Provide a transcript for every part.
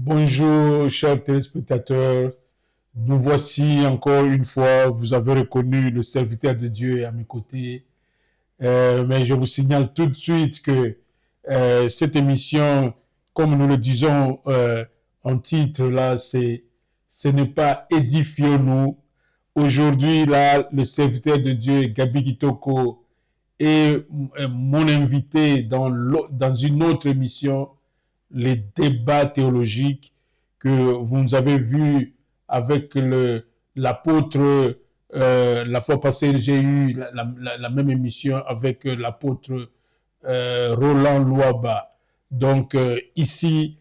Bonjour, chers téléspectateurs. Nous voici encore une fois. Vous avez reconnu le serviteur de Dieu à mes côtés. Mais je vous signale tout de suite que cette émission, comme nous le disons en titre, là, ce n'est pas édifions-nous. Aujourd'hui, là, le serviteur de Dieu, Gabi Kitoko, est mon invité dans une autre émission, les débats théologiques que vous nous avez vus avec l'apôtre. La fois passée, j'ai eu la même émission avec l'apôtre Roland Louaba. Donc ici,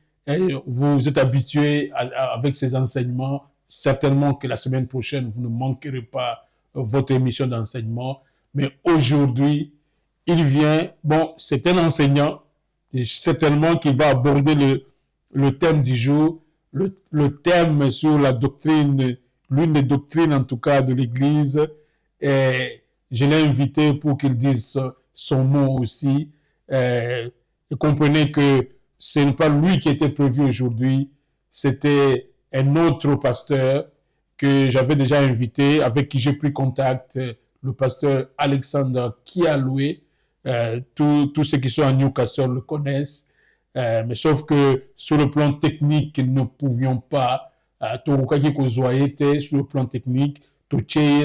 vous êtes habitués avec ces enseignements. Certainement que la semaine prochaine, vous ne manquerez pas votre émission d'enseignement. Mais aujourd'hui, il vient, bon, c'est un enseignant, certainement qu'il va aborder le thème du jour, le thème sur la doctrine, l'une des doctrines en tout cas de l'Église. Et je l'ai invité pour qu'il dise son mot aussi. Et comprenez que ce n'est pas lui qui était prévu aujourd'hui, c'était un autre pasteur que j'avais déjà invité, avec qui j'ai pris contact, le pasteur Alexandre Kialoué. Tous ceux qui sont à Newcastle le connaissent. Mais sauf que sur le plan technique, nous ne pouvions pas. Sur le plan technique,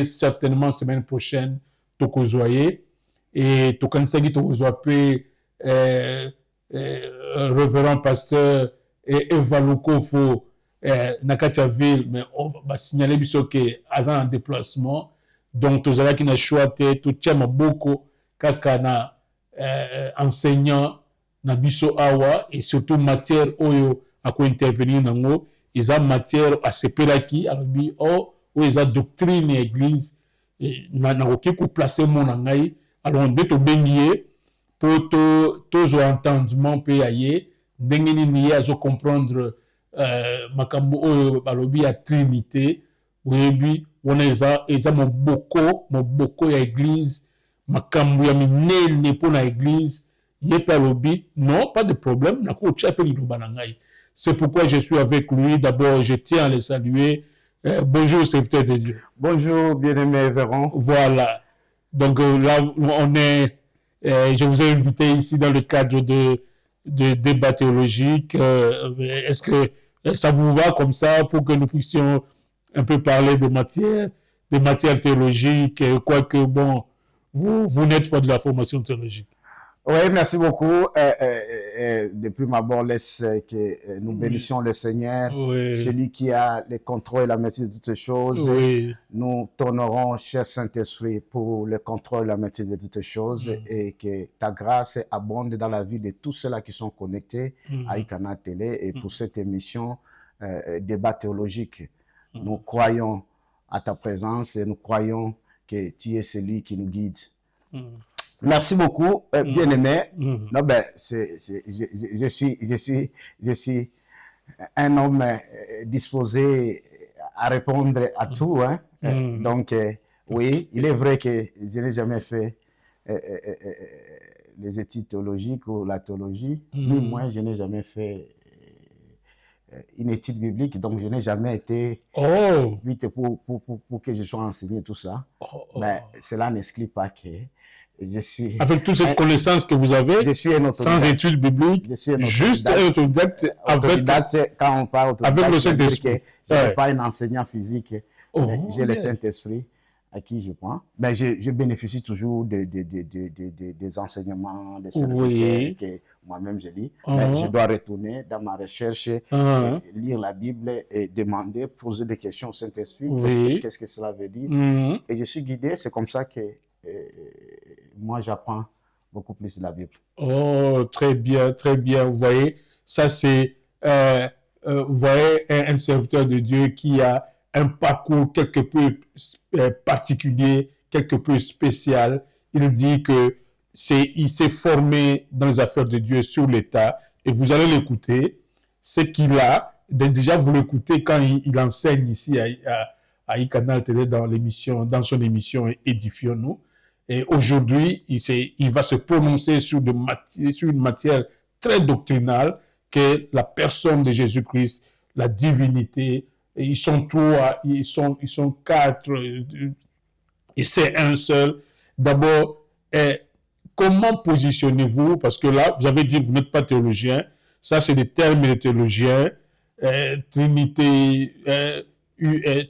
certainement la semaine prochaine, et révérend pasteur Evalukofo Nakatiaville, mais on va signaler que Azan en déplacement. Donc, tous ceux qui n'ont choisi, tout tient beaucoup kaka na enseignant na biso awa et surtout matière oyo ako intervenir nango eza matière asepelaki alobi o eza doctrine ya église na nakoki ko placer mon ngai alors nde to bengie pour tozwa entendement pe yaye ndenge nini ye azo comprendre makambo oyo balobi ya trinité oyebi wana eza moboko ya église makambo ya minene mpona église yepe alobi non pas de problème nakotia mpe liloba na ngai. C'est pourquoi je suis avec lui. D'abord, je tiens à le saluer. Bonjour, serviteur de Dieu. Bonjour, bien-aimé Véron. Voilà. Donc là, on est. Je vous ai invité ici dans le cadre de débats théologiques. Est-ce que ça vous va comme ça pour que nous puissions un peu parler de matières théologiques, quoique bon, vous n'êtes pas de la formation théologique. Oui, merci beaucoup. Depuis ma bord, laisse que nous bénissions le Seigneur, celui qui a le contrôle et la maîtrise de toutes les choses. Nous t'honorons, cher Saint-Esprit, pour le contrôle et la maîtrise de toutes les choses et que ta grâce abonde dans la vie de tous ceux-là qui sont connectés à Icana Télé et pour cette émission débat théologique. Nous croyons à ta présence et nous croyons que tu es celui qui nous guide. Merci beaucoup, bien-aimé. Non, ben, je suis un homme disposé à répondre à tout. Hein. Donc, oui, il est vrai que je n'ai jamais fait les études théologiques ou la théologie. Ni moi, je n'ai jamais fait une étude biblique, donc je n'ai jamais été pour que je sois enseigné tout ça. Ben, cela n'exclut pas que je suis... Avec toute cette connaissance que vous avez, sans études bibliques, juste un autodidacte quand on parle avec le Saint-Esprit. Je ne suis pas un enseignant physique, j'ai le Saint-Esprit à qui je prends. Mais je bénéficie toujours des enseignements, des serviteurs que moi-même je lis. Mais je dois retourner dans ma recherche, lire la Bible et demander, poser des questions au Saint-Esprit. Qu'est-ce que cela veut dire? Et je suis guidé, c'est comme ça que moi j'apprends beaucoup plus de la Bible. Oh, très bien, très bien. Vous voyez, ça c'est vous voyez un serviteur de Dieu qui a un parcours quelque peu particulier, quelque peu spécial. Il dit que il s'est formé dans les affaires de Dieu sur l'État, et vous allez l'écouter. Ce qu'il a, déjà vous l'écoutez quand il enseigne ici à iCanal Télé dans son émission Édifions-nous. Et aujourd'hui, il va se prononcer sur une matière très doctrinale qu'est la personne de Jésus-Christ, la divinité. Et ils sont trois, ils sont quatre, et c'est un seul. D'abord, comment positionnez-vous? Parce que là, vous avez dit que vous n'êtes pas théologien. Ça, c'est des termes de théologiens. Trinité,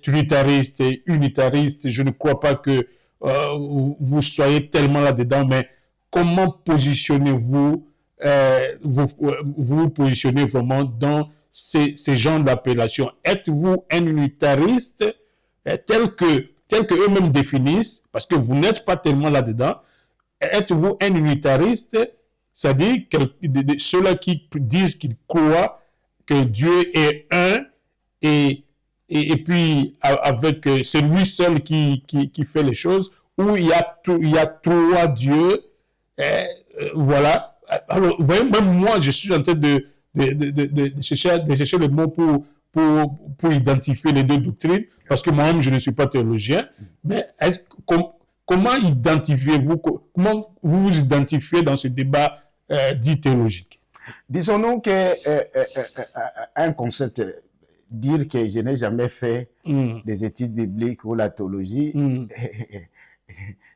trinitariste et unitariste. Je ne crois pas que vous soyez tellement là-dedans, mais comment positionnez-vous, vous positionnez vraiment dans ces genres d'appellation? Êtes-vous un unitariste tel que eux-mêmes définissent, parce que vous n'êtes pas tellement là-dedans? Êtes-vous un unitariste, c'est-à-dire ceux-là qui disent qu'ils croient que Dieu est un et puis avec c'est lui seul qui fait les choses, ou il y a trois dieux, voilà. Alors, vous voyez, même moi, je suis en train de chercher le mot pour identifier les deux doctrines, parce que moi-même, je ne suis pas théologien, mais comment identifiez-vous, comment vous vous identifiez dans ce débat dit théologique? Disons-nous qu'un concept, dire que je n'ai jamais fait des études bibliques ou la théologie,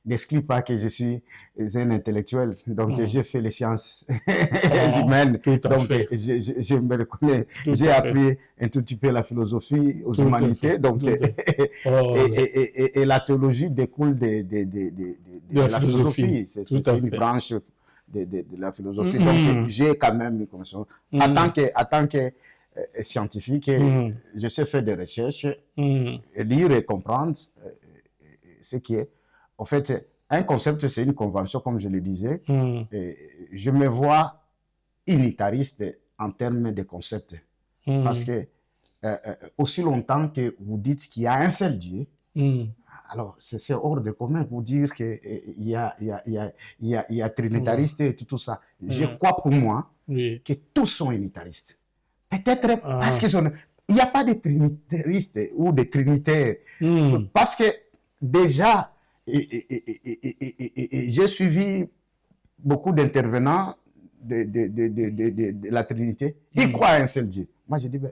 n'exclut pas que je suis un intellectuel. Donc, j'ai fait les sciences humaines. Donc, je me reconnais. J'ai appris un tout petit peu la philosophie aux humanités. Donc, et la théologie découle de la philosophie. C'est une branche de la philosophie. Donc, j'ai quand même une connaissance. En tant que scientifique, je sais faire des recherches, lire et comprendre ce qui est. En fait, un concept, c'est une convention, comme je le disais. Et je me vois unitariste en termes de concept. Parce que aussi longtemps que vous dites qu'il y a un seul Dieu, alors c'est hors de commun pour dire qu'il y a trinitariste et tout ça. Je crois pour moi que tous sont unitaristes. Peut-être parce qu'il n'y a pas de trinitaristes ou de trinitaires. Parce que déjà, j'ai suivi beaucoup d'intervenants de la Trinité. Ils croient à un seul Dieu. Moi, je dis, ben,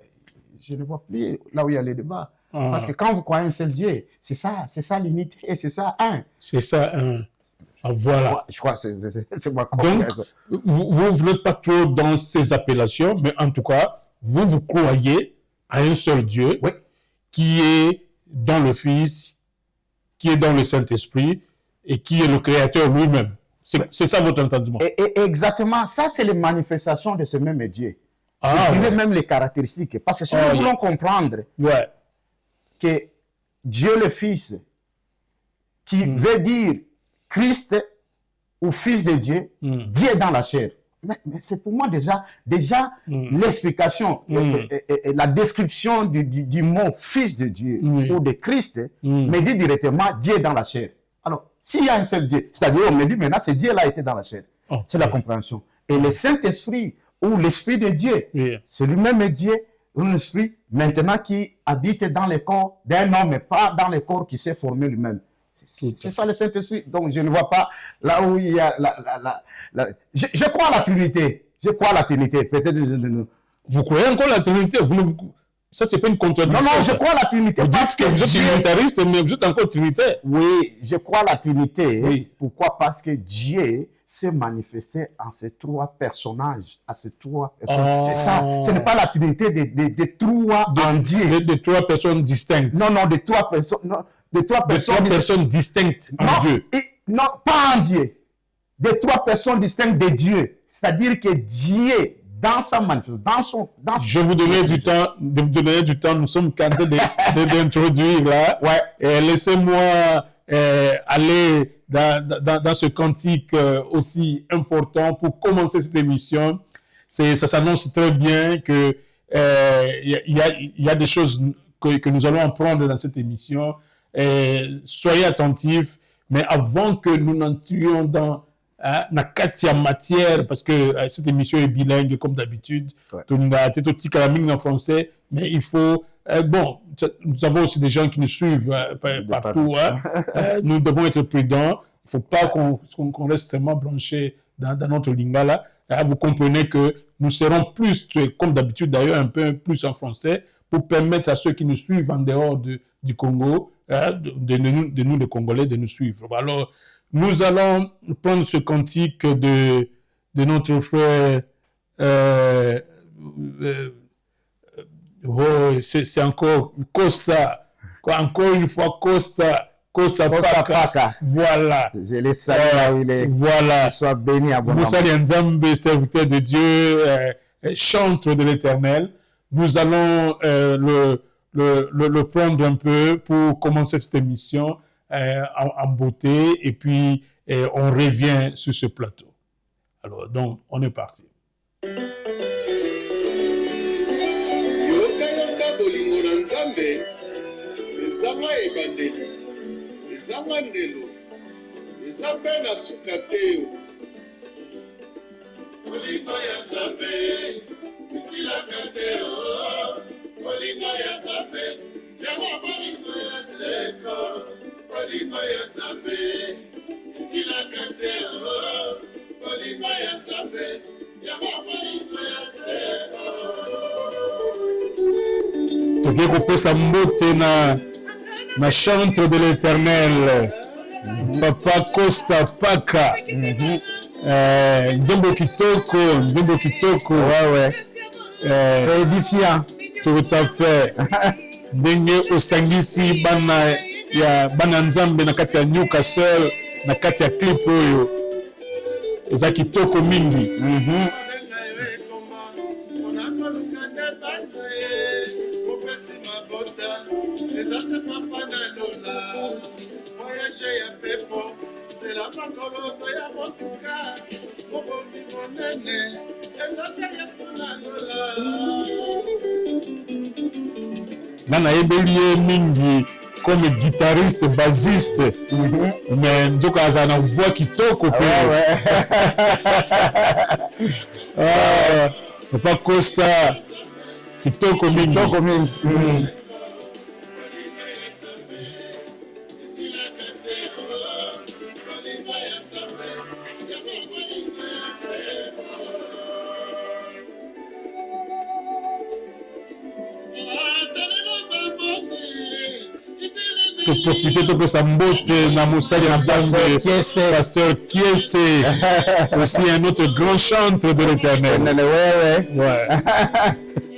je ne vois plus là où il y a les débats. Parce que quand vous croyez à un seul Dieu, c'est ça l'unité, c'est ça un. C'est ça un. Ah, voilà. Je crois que c'est ma compréhension. Donc, vous n'êtes pas trop dans ces appellations, mais en tout cas, vous croyez à un seul Dieu qui est dans le Fils, qui est dans le Saint-Esprit et qui est le Créateur lui-même. C'est ça votre entendement. Exactement. Ça, c'est les manifestations de ce même Dieu. Je dirais même les caractéristiques. Parce que si nous voulons comprendre que Dieu le Fils, qui veut dire Christ ou Fils de Dieu, Dieu dans la chair. Mais c'est pour moi déjà l'explication, la description du mot Fils de Dieu ou de Christ me dit directement Dieu dans la chair. Alors, s'il y a un seul Dieu, c'est-à-dire on me dit maintenant ce Dieu-là a été dans la chair. C'est la compréhension. Et le Saint-Esprit ou l'Esprit de Dieu, c'est lui-même Dieu, l'Esprit, maintenant qui habite dans le corps d'un homme, mais pas dans le corps qui s'est formé lui-même. C'est ça le Saint-Esprit. Donc, je ne vois pas là où il y a je crois à la Trinité. Je crois à la Trinité. Peut-être. Vous croyez encore à la Trinité? Ça, c'est pas une contradiction. Non, je crois à la Trinité. Vous dites que vous êtes unitariste, mais vous êtes encore trinitaire. Oui, je crois à la Trinité. Oui. Pourquoi? Parce que Dieu s'est manifesté en ces trois personnages, à ces trois personnes. C'est ça. Ce n'est pas la Trinité de trois en Dieu. De trois personnes distinctes. Non, de trois personnes. Non. De trois personnes distinctes en Dieu. Non, pas en Dieu. De trois personnes distinctes de Dieu. C'est-à-dire que Dieu, dans sa manifestation, je vous donnerai du temps, nous sommes en train d'introduire là. Et laissez-moi aller dans ce cantique aussi important pour commencer cette émission. Ça s'annonce très bien que il y a des choses que nous allons apprendre dans cette émission. Soyez attentifs, mais avant que nous n'entrions dans la quatrième matière, parce que cette émission est bilingue comme d'habitude, en français, mais il faut, nous avons aussi des gens qui nous suivent partout, nous devons être prudents, il ne faut pas qu'on reste extrêmement branché dans notre lingala. Vous comprenez que nous serons plus, comme d'habitude d'ailleurs, un peu plus en français, pour permettre à ceux qui nous suivent en dehors du Congo, de nous les Congolais, de nous suivre. Alors, nous allons prendre ce cantique de notre frère. C'est encore Costa. Encore une fois, Costa Paka. Voilà. Je les salue où il est. Voilà. Soit béni abondamment. Moussa Nzambe, serviteur de Dieu, chantre de l'Éternel. Nous allons le prendre un peu pour commencer cette émission en beauté et puis on revient sur ce plateau. Alors, donc, on est parti. Toke kopesa mbote na chantre de l'Éternel, Papa Costa Paka. Njombo kitoko. Ouais. C'est édifiant. Tout à fait. Ndenge osangisi bana Nzambe na kati ya Newcastle, na kati ya clip oyo. Eza kitoko mingi. Nana Ebelie mingi comme guitariste, bassiste, mais nzoka aza na voix kitoko pe. Papa Costa kitoko mingi. Pour profiter de sa beauté, Namusali Nzambe, pasteur Kiese, aussi un autre grand chantre de l'Éternel. Ouais.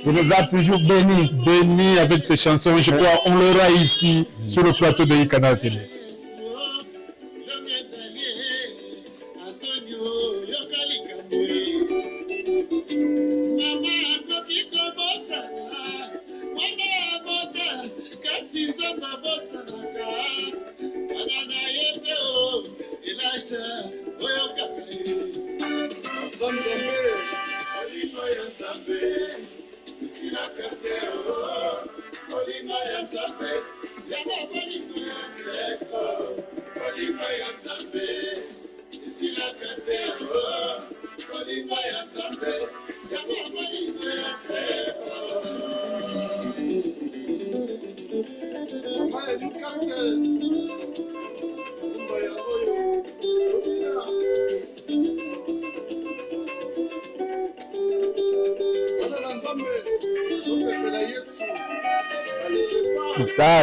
Il nous a toujours bénis avec ses chansons. Je crois on l'aura ici sur le plateau de Canal Télé.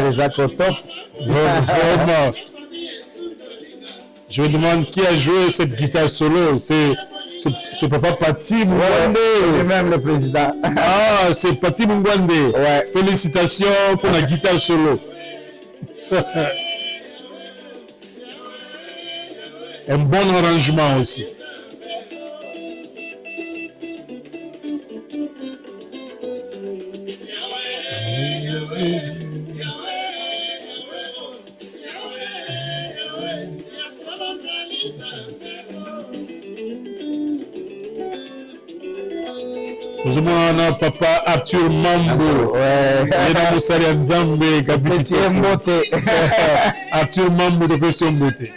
Les accords top. Vraiment. Je me demande qui a joué cette guitare solo. C'est Papa Pati Mungwande. C'est même le président. Ah, c'est Pati Mungwande. Ouais. Félicitations pour la guitare solo. Un bon arrangement aussi. Nous avons Papa Arthur Mambo. Arthur Mambo de Question Beauté.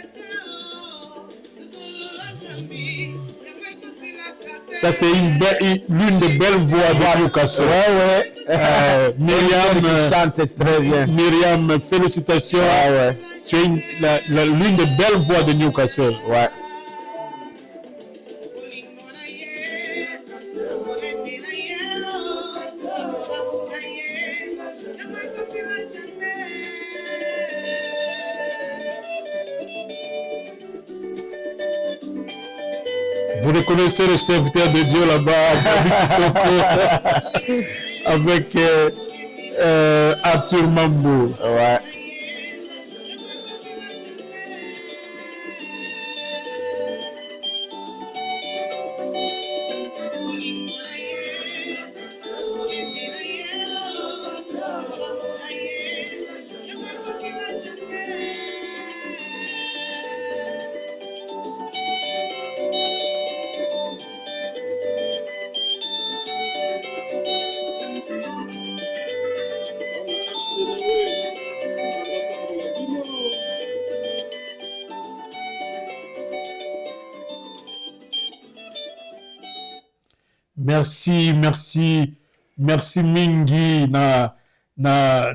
Ça, c'est l'une des belles voix de Newcastle. Myriam chante très bien. Myriam, félicitations. Tu es l'une des belles voix de Newcastle. Vous reconnaissez le serviteur de Dieu là-bas, avec Arthur Mambo. Ouais. Merci mingi na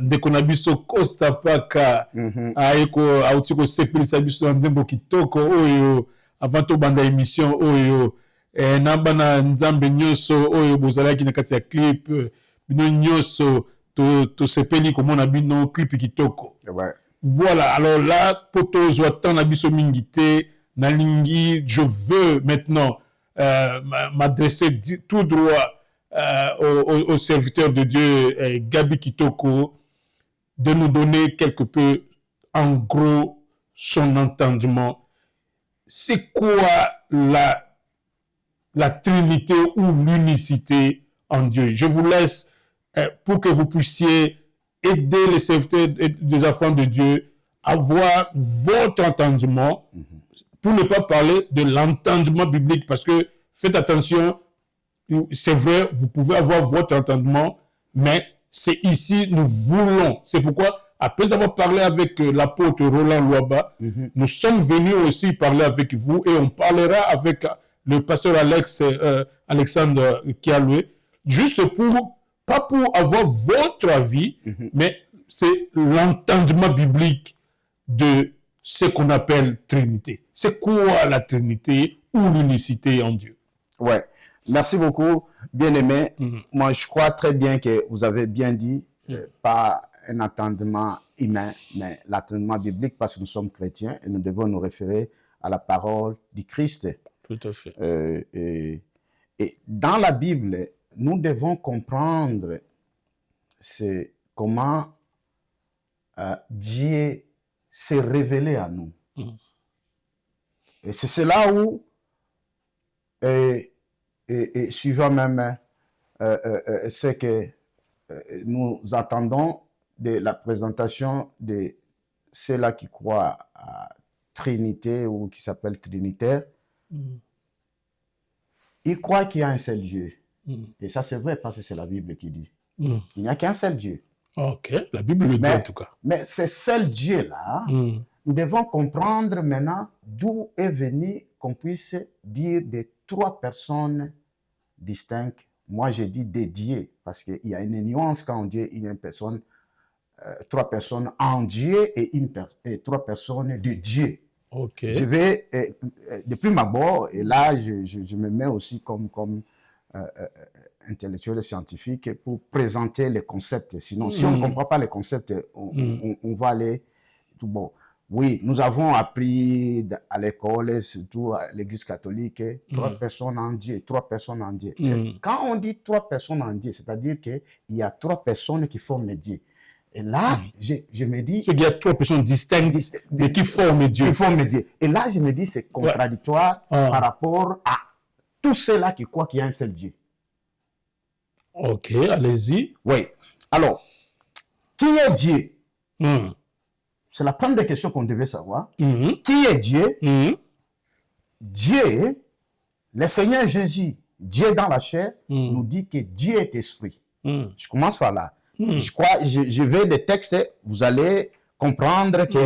ndeko na biso Costa Paka aiko auti ko sepelisa biso ndembo kitoko oyo avant to banda émission oyo na bana nzambe nyoso oyo bozalaki na kati ya clip bino nyoso to sepeli komona bino clip kitoko. Ouais. Voilà, alors là poto zo na biso mingi te na lingi, je veux maintenant m'adresser tout droit au serviteur de Dieu, Gabi Kitoko, de nous donner quelque peu, en gros, son entendement. C'est quoi la Trinité ou l'unicité en Dieu? Je vous laisse pour que vous puissiez aider les serviteurs des enfants de Dieu à avoir votre entendement, pour ne pas parler de l'entendement biblique, parce que faites attention, c'est vrai, vous pouvez avoir votre entendement, mais c'est ici, nous voulons. C'est pourquoi, après avoir parlé avec l'apôtre Roland Louaba, nous sommes venus aussi parler avec vous et on parlera avec le pasteur Alexandre Kialoué, juste pas pour avoir votre avis, mais c'est l'entendement biblique de ce qu'on appelle Trinité. C'est quoi la Trinité ou l'unicité en Dieu? Ouais. Merci beaucoup, bien-aimé. Moi, je crois très bien que vous avez bien dit, pas un entendement humain, mais l'entendement biblique, parce que nous sommes chrétiens et nous devons nous référer à la parole du Christ. Tout à fait. Et dans la Bible, nous devons comprendre comment Dieu s'est révélé à nous. Et c'est cela où, et suivant même ce que nous attendons de la présentation de ceux-là qui croient à Trinité ou qui s'appellent Trinitaire, ils croient qu'il y a un seul Dieu. Et ça, c'est vrai parce que c'est la Bible qui dit. Il n'y a qu'un seul Dieu. Ok, la Bible le dit en tout cas. Mais ce seul Dieu-là, nous devons comprendre maintenant d'où est venu qu'on puisse dire des trois personnes distinctes. Moi, j'ai dit dédiées parce qu'il y a une nuance quand on dit il y a une personne, trois personnes en Dieu et trois personnes de Dieu. Ok. Je vais, depuis ma bord, et là, je me mets aussi comme intellectuel et scientifique pour présenter les concepts. Sinon, si on ne comprend pas les concepts, on va aller tout bon. Oui, nous avons appris à l'école, surtout à l'église catholique, trois personnes en Dieu, trois personnes en Dieu. Quand on dit trois personnes en Dieu, c'est-à-dire qu'il y a trois personnes qui forment Dieu. Et là, je me dis... Il y a trois personnes distinctes qui forment Dieu. Qui forment Dieu. Et là, je me dis c'est contradictoire par rapport à tous ceux-là qui croient qu'il y a un seul Dieu. Ok, allez-y. Oui. Alors, qui est Dieu? C'est la première question qu'on devait savoir. Qui est Dieu? Dieu, le Seigneur Jésus, Dieu dans la chair, nous dit que Dieu est esprit. Je commence par là. Je crois, je vais des textes, vous allez comprendre que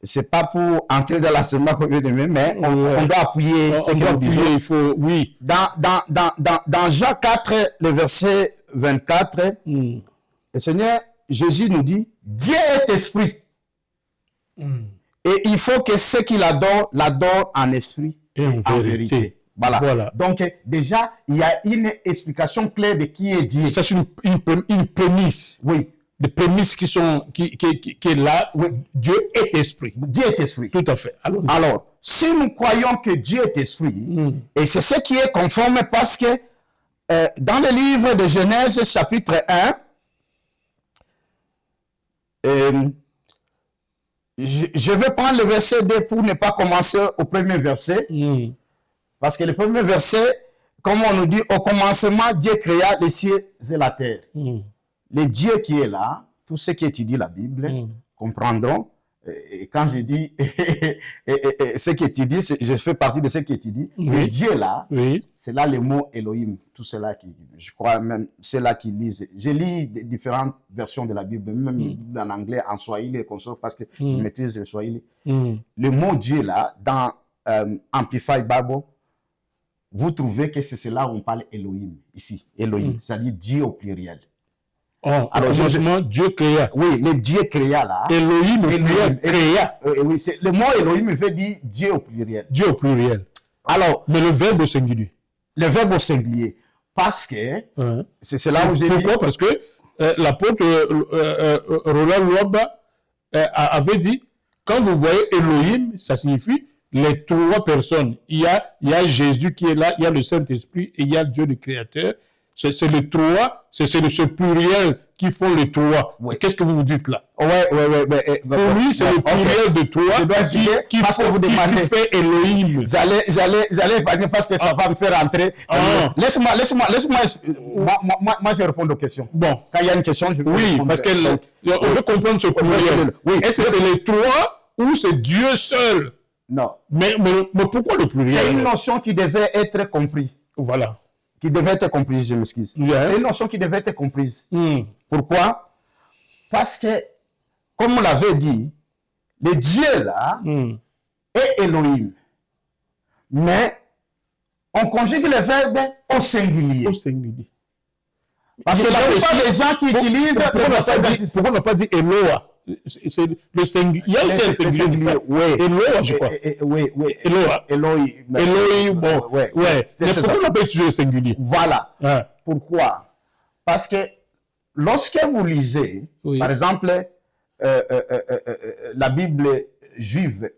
c'est pas pour entrer dans la semaine, mais on doit appuyer ce que nous disons. Il faut, oui. Dans Jean 4, le verset 24, le Seigneur Jésus nous dit, Dieu est esprit. Et il faut que ceux qui l'adorent en esprit et en vérité. Voilà. Donc, déjà, il y a une explication claire de qui est Dieu. Ça, c'est une prémisse. Oui. Des prémices qui est là. Oui. Dieu est esprit. Dieu est esprit. Tout à fait. Alors, si nous croyons que Dieu est esprit, et c'est ce qui est conforme parce que dans le livre de Genèse chapitre 1, je vais prendre le verset 2 pour ne pas commencer au premier verset. Parce que le premier verset, comme on nous dit, au commencement, Dieu créa les cieux et la terre. Le Dieu qui est là, tous ceux qui étudient la Bible comprendront. Et quand je dis ceux qui étudient, je fais partie de ceux qui étudient. Le Dieu là, c'est là le mot Elohim. Tout cela qui, je crois même, c'est là qui lisent. Je lis différentes versions de la Bible, même en anglais, en swahili et comme ça, parce que je maîtrise le swahili. Le mot Dieu là, dans Amplified Bible, vous trouvez que c'est là où on parle Elohim, ici, Elohim, c'est-à-dire Dieu au pluriel. Oh, alors, justement, Dieu créa. Oui, le Dieu créa là. Elohim au pluriel, créa. Oui, le mot Elohim veut dire Dieu au pluriel. Dieu au pluriel. Alors, mais le verbe au singulier. Le verbe au singulier. Parce que, c'est là où j'ai dit... Pourquoi? Parce que l'apôtre Roland Luaba avait dit, quand vous voyez Elohim, ça signifie les trois personnes. Il y a Jésus qui est là, il y a le Saint-Esprit et il y a Dieu le Créateur. C'est les trois, c'est ce pluriel qui font les trois. Qu'est-ce que vous vous dites là? Ouais. Pour lui, c'est le pluriel de trois qui fait Elohim. J'allais épargner parce que ça va me faire entrer. Laisse-moi, moi je réponds aux questions. Bon. Quand il y a une question, je peux répondre. Parce qu'on veut comprendre ce pluriel. Est-ce que c'est les trois ou c'est Dieu seul? Non. Mais pourquoi le pluriel? C'est une notion qui devait être comprise. Voilà. Qui devait être comprise, je m'excuse. C'est une notion qui devait être comprise. Pourquoi? Parce que, comme on l'avait dit, le Dieu là est Elohim. Mais on conjugue le verbe au singulier. Au singulier. Parce que la plupart des gens qui utilisent... Pourquoi on n'a pas dit Eloah? C'est le singulier. Il y a aussi un singulier. Oui. Eloah, je crois. Oui. Eloah. Elohim, bon. Ouais. Mais pourquoi on n'a pas utilisé le singulier? Voilà. Pourquoi? Parce que lorsque vous lisez, par exemple, la Bible juive,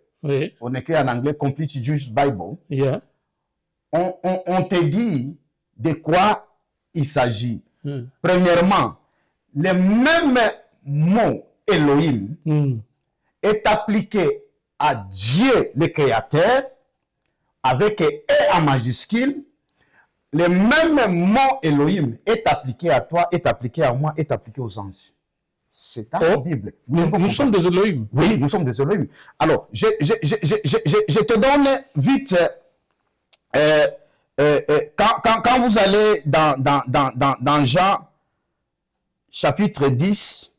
on écrit en anglais Complete Jewish Bible, on te dit de quoi il s'agit. Premièrement, le même mot Elohim est appliqué à Dieu le Créateur avec E en majuscule. Le même mot Elohim est appliqué à toi, est appliqué à moi, est appliqué aux anges. C'est dans la Bible. Nous sommes des Elohim. Oui, nous sommes des Elohim. Alors, je te donne vite... quand vous allez dans Jean chapitre 10,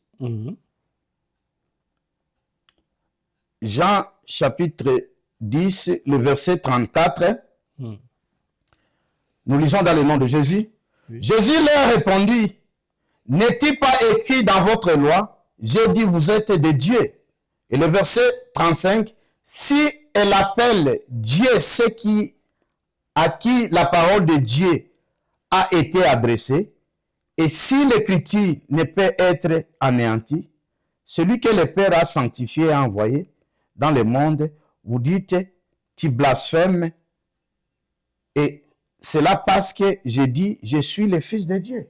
Jean chapitre 10, le verset 34, nous lisons dans le nom de Jésus. Jésus leur répondit, n'est-il pas écrit dans votre loi, j'ai dit vous êtes des dieux? Et le verset 35, si elle appelle Dieu ceux à qui la parole de Dieu a été adressée, et si l'écriture ne peut être anéantie, celui que le Père a sanctifié et envoyé dans le monde, vous dites, tu blasphèmes, et c'est là parce que j'ai dit, je suis le Fils de Dieu.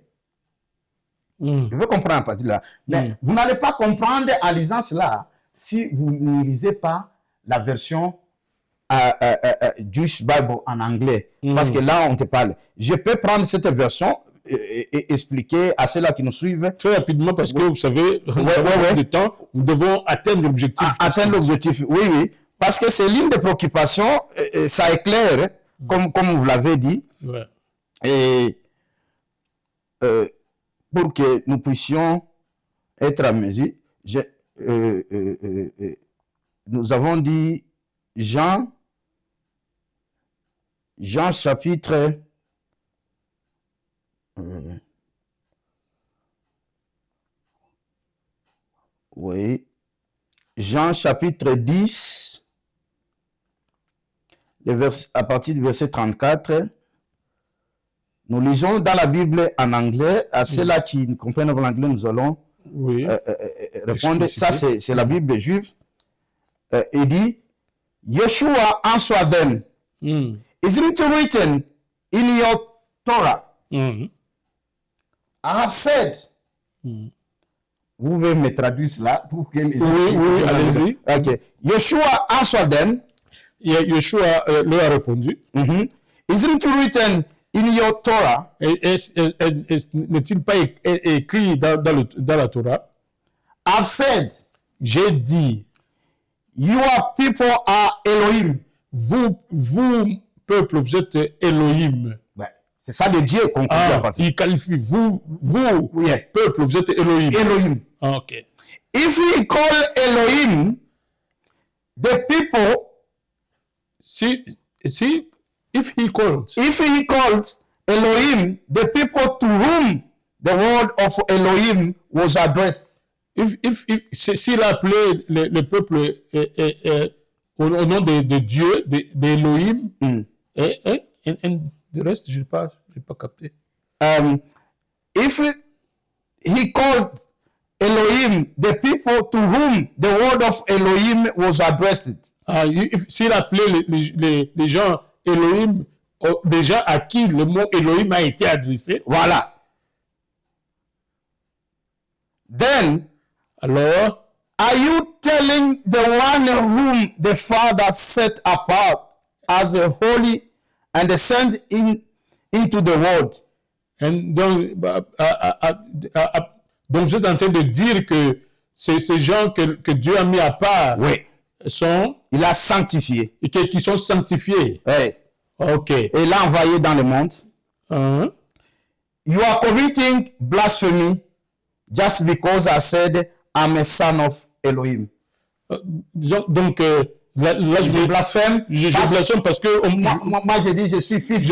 Je veux comprendre à partir de là. Mais vous n'allez pas comprendre en lisant cela si vous ne lisez pas la version Jewish Bible en anglais. Parce que là, on te parle. Je peux prendre cette version et expliquer à ceux-là qui nous suivent. Très rapidement, parce que vous savez, de temps, nous devons atteindre l'objectif. Atteindre l'objectif, oui. Parce que c'est l'une des préoccupations, ça éclaire, comme vous l'avez dit. Et pour que nous puissions être à mesure, nous avons dit Jean chapitre Jean chapitre 10, à partir du verset 34. Nous lisons dans la Bible en anglais. À ceux-là qui comprennent l'anglais, nous allons répondre. Ça, c'est la Bible juive. Il dit, Yeshua answered them, Isn't it written in your Torah? I have said. Vous pouvez me traduire cela pour que les gens... Oui, allez-y. Okay. Yeshua answered them. Yeshua leur a répondu. Isn't it written in your Torah? N'est-il pas écrit dans la Torah? I've said. J'ai dit. Your people are Elohim. Vous, peuple, vous êtes Elohim. C'est ça de Dieu qu'on il qualifie. Vous peuple, vous êtes Elohim. Elohim. Okay. If we call Elohim, the people... If he called Elohim, the people to whom the word of Elohim was addressed. S'il appelait le peuple au nom de Dieu, d'Elohim, et le reste, je n'ai pas capté. If he called Elohim, the people to whom the word of Elohim was addressed. S'il appelait les gens Elohim, des gens à qui le mot Elohim a été adressé. Voilà. Then, alors, are you telling the one whom the Father set apart as a holy and sent into the world? Donc, vous êtes en train de dire que ces gens que Dieu a mis à part, oui, il a sanctifié. Et qui sont sanctifiés. Oui. Ok. Et il l'a envoyé dans le monde. You are committing blasphemy just because I said I'm a son of Elohim. Donc, là, je blasphème. Je blasphème parce que moi, je dis je suis fils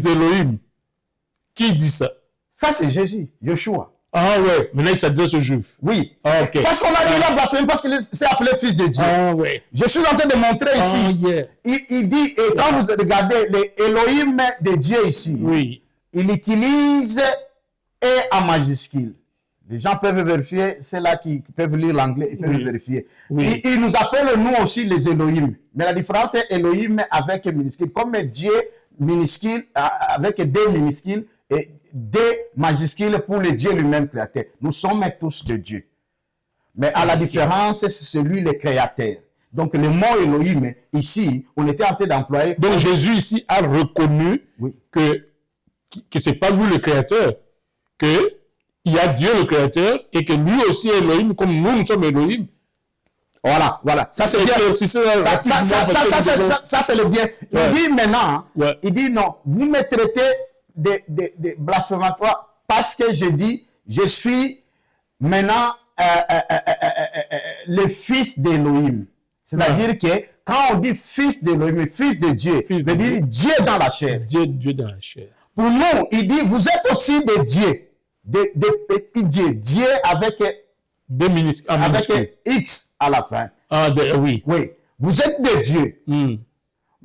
d'Elohim. Qui dit ça? Ça, c'est Jésus, Yeshua. Ah ouais, maintenant il s'adresse aux Juifs. Oui. Ah, okay. Parce qu'on a dit la blasphème, parce qu'il s'est appelé fils de Dieu. Ah ouais. Je suis en train de montrer ici. Yeah. Il dit, et quand vous regardez les Elohim de Dieu ici, oui, il utilise E en majuscule. Les gens peuvent vérifier, c'est là qui peuvent lire l'anglais, ils peuvent vérifier. Oui. Il nous appelle nous aussi les Elohim. Mais la différence est Elohim avec minuscule. Comme Dieu minuscule, avec D minuscule et D majuscule pour le Dieu lui-même créateur. Nous sommes tous de Dieu. Mais à la différence, c'est celui le créateur. Donc le mot Elohim, ici, on était en train d'employer. Donc Jésus ici a reconnu que ce n'est pas lui le créateur, qu'il y a Dieu le créateur et que lui aussi est Elohim, comme nous sommes Elohim. Voilà, voilà. Ça c'est bien. Ça c'est le bien. Il dit maintenant, il dit non, vous me traitez de blasphématoire parce que je dis, je suis maintenant le fils d'Elohim. C'est-à-dire que quand on dit fils d'Elohim, fils de Dieu, veut dire Dieu dans la chair. Dieu dans la chair. Pour nous, il dit, vous êtes aussi des dieux. Des petits dieux. Dieu avec X à la fin. Oui. Oui. Vous êtes des dieux.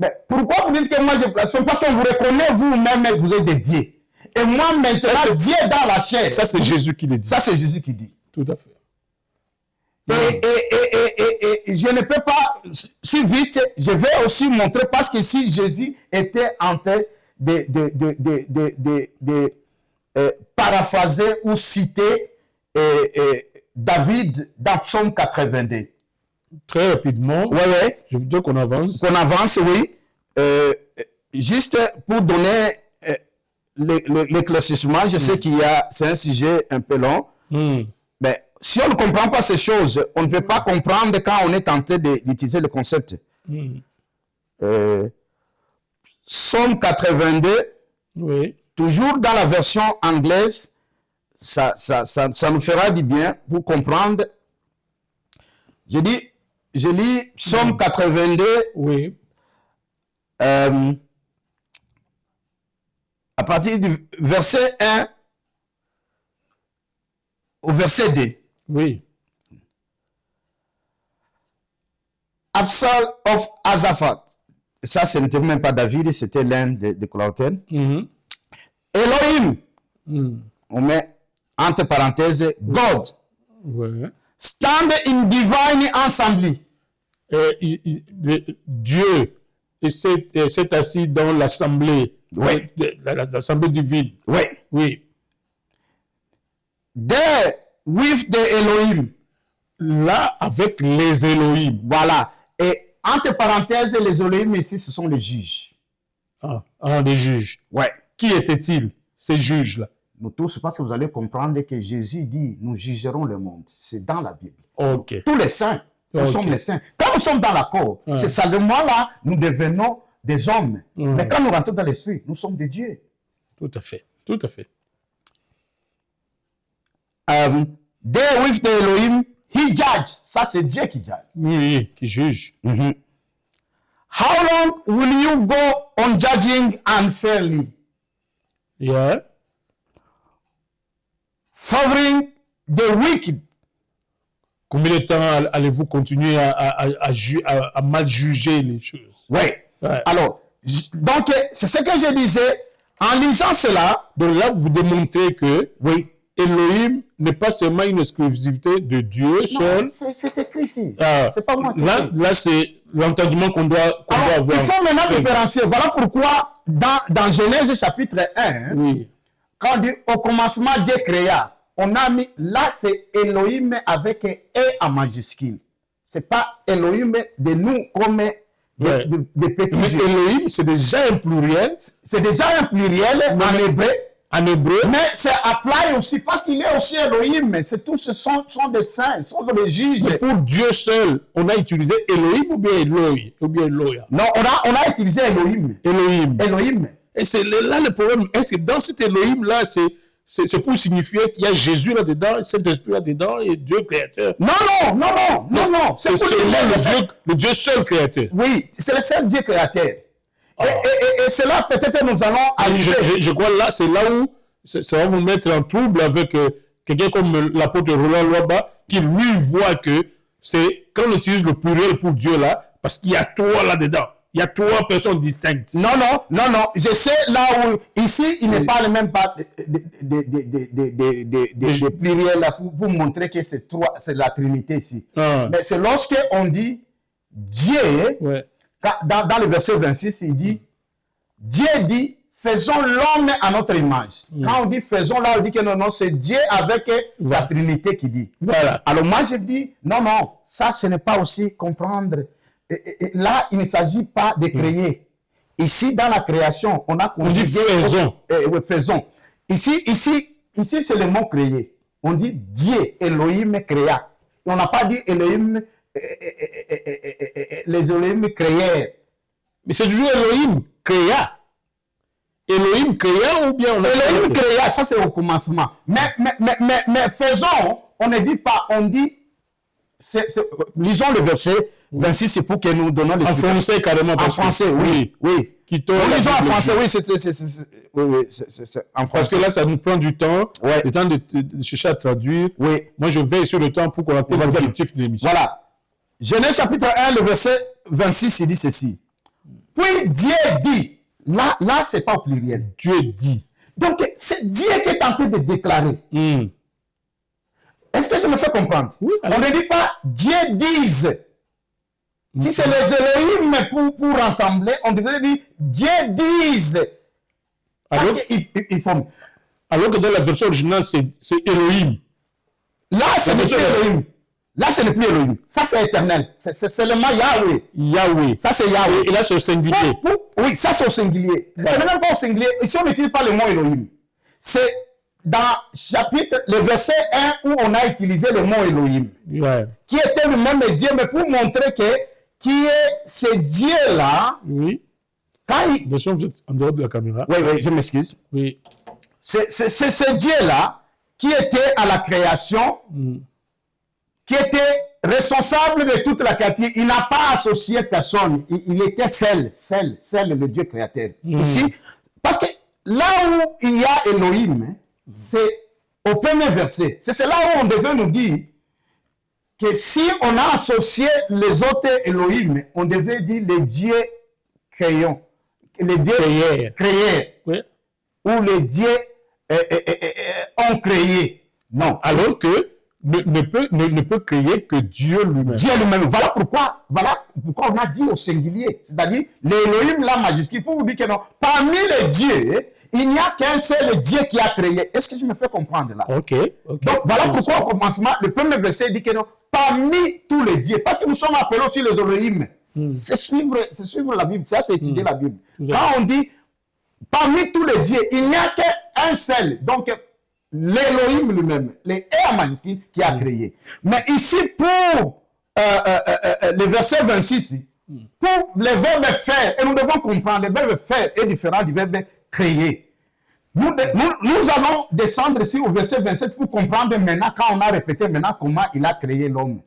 Mais pourquoi vous dites que moi je blasphème? Parce qu'on vous reconnaît vous-même, vous êtes des dieux. Et moi maintenant, Dieu dans la chair. Ça c'est Jésus qui le dit. Ça c'est Jésus qui dit. Tout à fait. Et je ne peux pas, si vite, je vais aussi montrer, parce que si Jésus était en train de paraphraser ou citer David dans Psaume 82. Très rapidement, je voudrais qu'on avance. Qu'on avance, oui. Juste pour donner l'éclaircissement, je sais qu'il y a, c'est un sujet un peu long, mais si on ne comprend pas ces choses, on ne peut pas comprendre quand on est en train d'utiliser le concept. Psaume 82, toujours dans la version anglaise, ça nous fera du bien pour comprendre. Je lis Psaume 82, à partir du verset 1 au verset 2. Oui. Absal of Azaphat. Ça, ce n'était même pas David, c'était l'un des collaborateurs. Elohim. On met entre parenthèses God. Ouais. Stand in divine assembly. Dieu s'est assis dans l'assemblée, l'assemblée divine. Oui. Oui. There with the Elohim. Là, avec les Elohim. Voilà. Et entre parenthèses, les Elohim ici, ce sont les juges. Les juges. Ouais. Qui étaient-ils, ces juges-là? Nous tous, parce que vous allez comprendre que Jésus dit, nous jugerons le monde. C'est dans la Bible. Ok. Tous les saints, nous sommes les saints. Quand nous sommes dans l'accord, c'est seulement là, nous devenons des hommes. Mais quand nous rentrons dans l'esprit, nous sommes des dieux. Tout à fait. Tout à fait. There with the Elohim, he judge. Ça, c'est Dieu qui judge. Oui, qui juge. How long will you go on judging unfairly? Yeah. Favoring the wicked. Combien de temps allez-vous continuer à mal juger les choses? Oui. Ouais. Alors, donc, c'est ce que je disais. En lisant cela, donc là, vous démontrez que oui, Elohim n'est pas seulement une exclusivité de Dieu seul. C'est écrit ici. C'est pas moi qui là c'est l'entendement qu'on doit avoir. Il faut maintenant différencier. Voilà pourquoi dans Genèse chapitre 1, oui, quand on dit au commencement Dieu créa, on a mis là c'est Elohim avec E en majuscule. C'est pas Elohim de nous comme des petits dieux. Elohim c'est déjà un pluriel. C'est déjà un pluriel en hébreu. En hébreu. Mais c'est apply aussi, parce qu'il est aussi Elohim. C'est tous, ce sont des saints, ce sont des juges. Mais pour Dieu seul, on a utilisé Elohim ou bien Eloï? Non, on a utilisé Elohim. Elohim. Et c'est là le problème. Est-ce que dans cet Elohim-là, c'est pour signifier qu'il y a Jésus là-dedans, cet esprit là-dedans et Dieu créateur? Non. C'est le Dieu seul créateur. Oui, c'est le seul Dieu créateur. Et c'est là peut-être nous allons arriver. Je crois là, c'est là où ça va vous mettre en trouble avec quelqu'un comme l'apôtre Roland Loaba, qui lui voit que c'est quand on utilise le pluriel pour Dieu là, parce qu'il y a trois là-dedans. Il y a trois personnes distinctes. Non. Je sais là où, ici, il ne parle même pas de pluriel là pour montrer que c'est la Trinité ici. Mais c'est lorsque on dit Dieu. Ouais. Dans le verset 26, il dit, Dieu dit, faisons l'homme à notre image. Quand on dit faisons, là, on dit que non, c'est Dieu avec sa Trinité qui dit. Voilà. Alors moi, je dis, non, ça, ce n'est pas aussi comprendre. Et là, il ne s'agit pas de créer. Ici, dans la création, on a dit faisons. Faisons. Ici, c'est le mot créer. On dit Dieu, Elohim créa. Et on n'a pas dit Elohim les Elohim créèrent. Mais c'est toujours Elohim créa. Elohim créa ou bien on a Elohim créa, ça c'est au commencement. Mais faisons, on ne dit pas, on dit, lisons le verset 26, c'est pour que nous donnons les. En français carrément. En français, oui. Lisons en français, oui, c'est en français. Parce que là, ça nous prend du temps, le temps de chercher à traduire. Oui. Moi, je veille sur le temps pour qu'on atteigne l'objectif de l'émission. Voilà. Genèse chapitre 1, le verset 26, il dit ceci. Puis Dieu dit, là c'est pas au pluriel. Dieu dit. Donc, c'est Dieu qui est en train de déclarer. Est-ce que je me fais comprendre? Oui, on ne dit pas Dieu dise. Si c'est les Elohim pour rassembler, on devrait dire Dieu dise. Alors que dans la version originale, c'est Elohim. Là, c'est le plus Elohim. Là, c'est le plus Elohim. Ça, c'est éternel. C'est seulement Yahweh. Ça, c'est Yahweh. Et là, c'est au singulier. Oui, ça, c'est au singulier. Ouais. C'est même pas au singulier. Ici, on n'utilise pas le mot Elohim. C'est dans le verset 1 où on a utilisé le mot Elohim. Ouais. Qui était le même Dieu, mais pour montrer qui est ce Dieu-là. Oui. Attention, vous êtes en dehors de la caméra. Oui, je m'excuse. Oui. C'est ce Dieu-là qui était à la création, qui était responsable de toute la créature. Il n'a pas associé personne. Il était seul, le Dieu créateur. Ici, parce que là où il y a Elohim, c'est au premier verset. C'est là où on devait nous dire que si on a associé les autres Elohim, on devait dire les dieux créants. Les dieux créés. Oui. Ou les dieux ont créé. Non. Alors que ne peut créer que Dieu lui-même. Dieu lui-même. Voilà pourquoi on a dit au singulier. C'est-à-dire, l'Élohim, la majuscule, pour vous dire que non, parmi les dieux, il n'y a qu'un seul Dieu qui a créé. Est-ce que je me fais comprendre là? Ok. Donc, voilà pourquoi au commencement, le premier verset dit que non, parmi tous les dieux, parce que nous sommes appelés aussi les Elohim. C'est suivre la Bible, ça c'est étudier la Bible. Quand on dit parmi tous les dieux, il n'y a qu'un seul, donc l'Élohim lui-même, les R majuscules qui a créé. Mais ici, pour le verset 26, pour le verbe faire, et nous devons comprendre, le verbe faire est différent du verbe créer. Nous allons descendre ici au verset 27 pour comprendre maintenant, quand on a répété maintenant comment il a créé l'homme.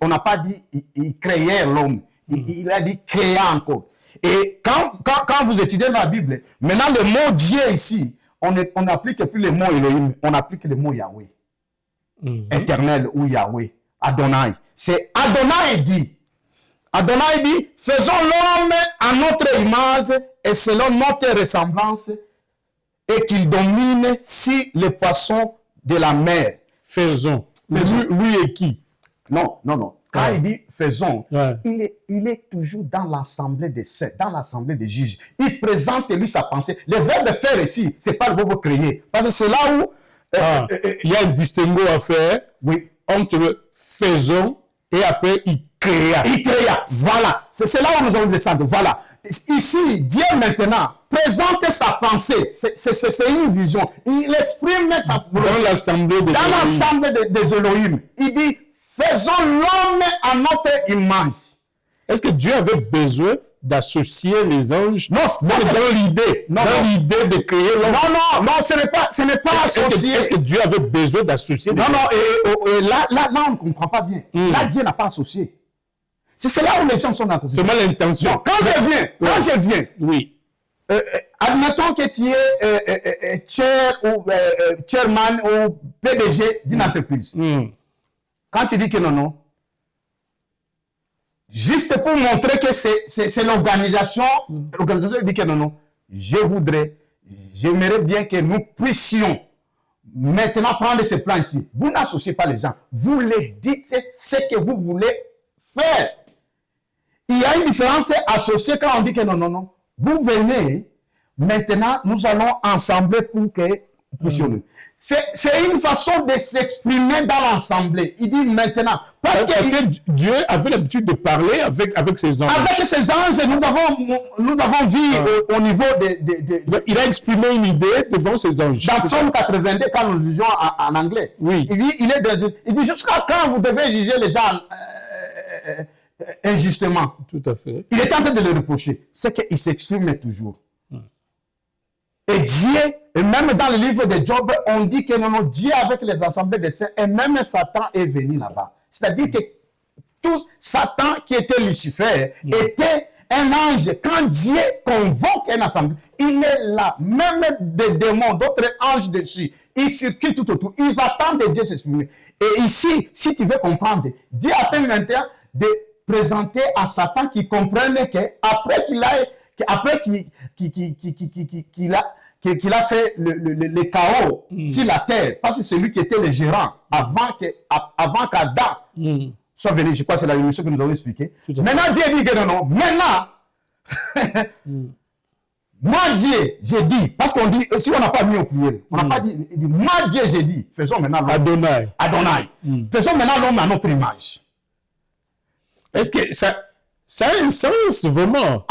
On n'a pas dit il créait l'homme, il a dit créer encore. Et quand vous étudiez la Bible, maintenant le mot Dieu ici, on n'applique plus le mot Elohim, on applique le mot Yahweh. Éternel ou Yahweh, Adonai. C'est Adonai dit. Adonai dit, faisons l'homme à notre image et selon notre ressemblance et qu'il domine si les poissons de la mer. Faisons. Lui et qui? Non. Quand il dit faisons, il est toujours dans l'assemblée des saints, dans l'assemblée des juges. Il présente lui sa pensée. Le verbe faire ici, c'est pas le verbe créer. Parce que c'est là où il y a un distinguo à faire. Oui. Entre faisons et après il créa. Il créa. Voilà. C'est là où nous allons descendre. Voilà. Ici, Dieu maintenant présente sa pensée. C'est une vision. Il exprime sa volonté. Dans l'assemblée des Elohim. Il dit, faisons l'homme à notre image. Est-ce que Dieu avait besoin d'associer les anges? Non, dans l'idée de créer l'homme. Non, ce n'est pas associé. Est-ce que Dieu avait besoin d'associer les anges? Là, on ne comprend pas bien. Là, Dieu n'a pas associé. C'est là où les gens sont d'accord. C'est mal l'intention. Quand je viens, oui. Admettons que tu es chairman ou PDG d'une entreprise. Quand tu dis que non, juste pour montrer que c'est l'organisation, l'organisation dit que non, j'aimerais bien que nous puissions maintenant prendre ce plan ici. Vous n'associez pas les gens, vous les dites ce que vous voulez faire. Il y a une différence associée quand on dit que non, vous venez, maintenant nous allons ensemble pour que nous puissions. C'est une façon de s'exprimer dans l'assemblée. Il dit maintenant. Parce que Dieu avait l'habitude de parler avec ses anges. Avec ses anges, nous avons vu au niveau Il a exprimé une idée devant ses anges. Dans Psaume 82, quand nous lisons en anglais. Oui. Il dit jusqu'à quand vous devez juger les gens injustement. Tout à fait. Il est en train de le reprocher. C'est qu'il s'exprime toujours. Et Dieu, et même dans le livre de Job, on dit que non, Dieu avec les assemblées des saints, et même Satan est venu là-bas. C'est-à-dire que tout Satan qui était Lucifer était un ange. Quand Dieu convoque une assemblée, il est là. Même des démons, d'autres anges dessus, ils circulent tout autour. Ils attendent de Dieu s'exprimer. Et ici, si tu veux comprendre, Dieu attend maintenant de présenter à Satan qui comprenne qu'après qu'il a fait le chaos sur la terre, parce que c'est lui qui était le gérant avant qu'Adam soit venu. Je crois que c'est la émission que nous avons expliquée. Maintenant, Dieu dit que non. Maintenant, moi, Dieu, j'ai dit, parce qu'on dit, si on n'a pas mis au pluriel, on n'a pas dit, il dit, moi, Dieu, j'ai dit, faisons maintenant l'homme. Adonai. Faisons maintenant l'homme à notre image. Est-ce que ça a un sens vraiment?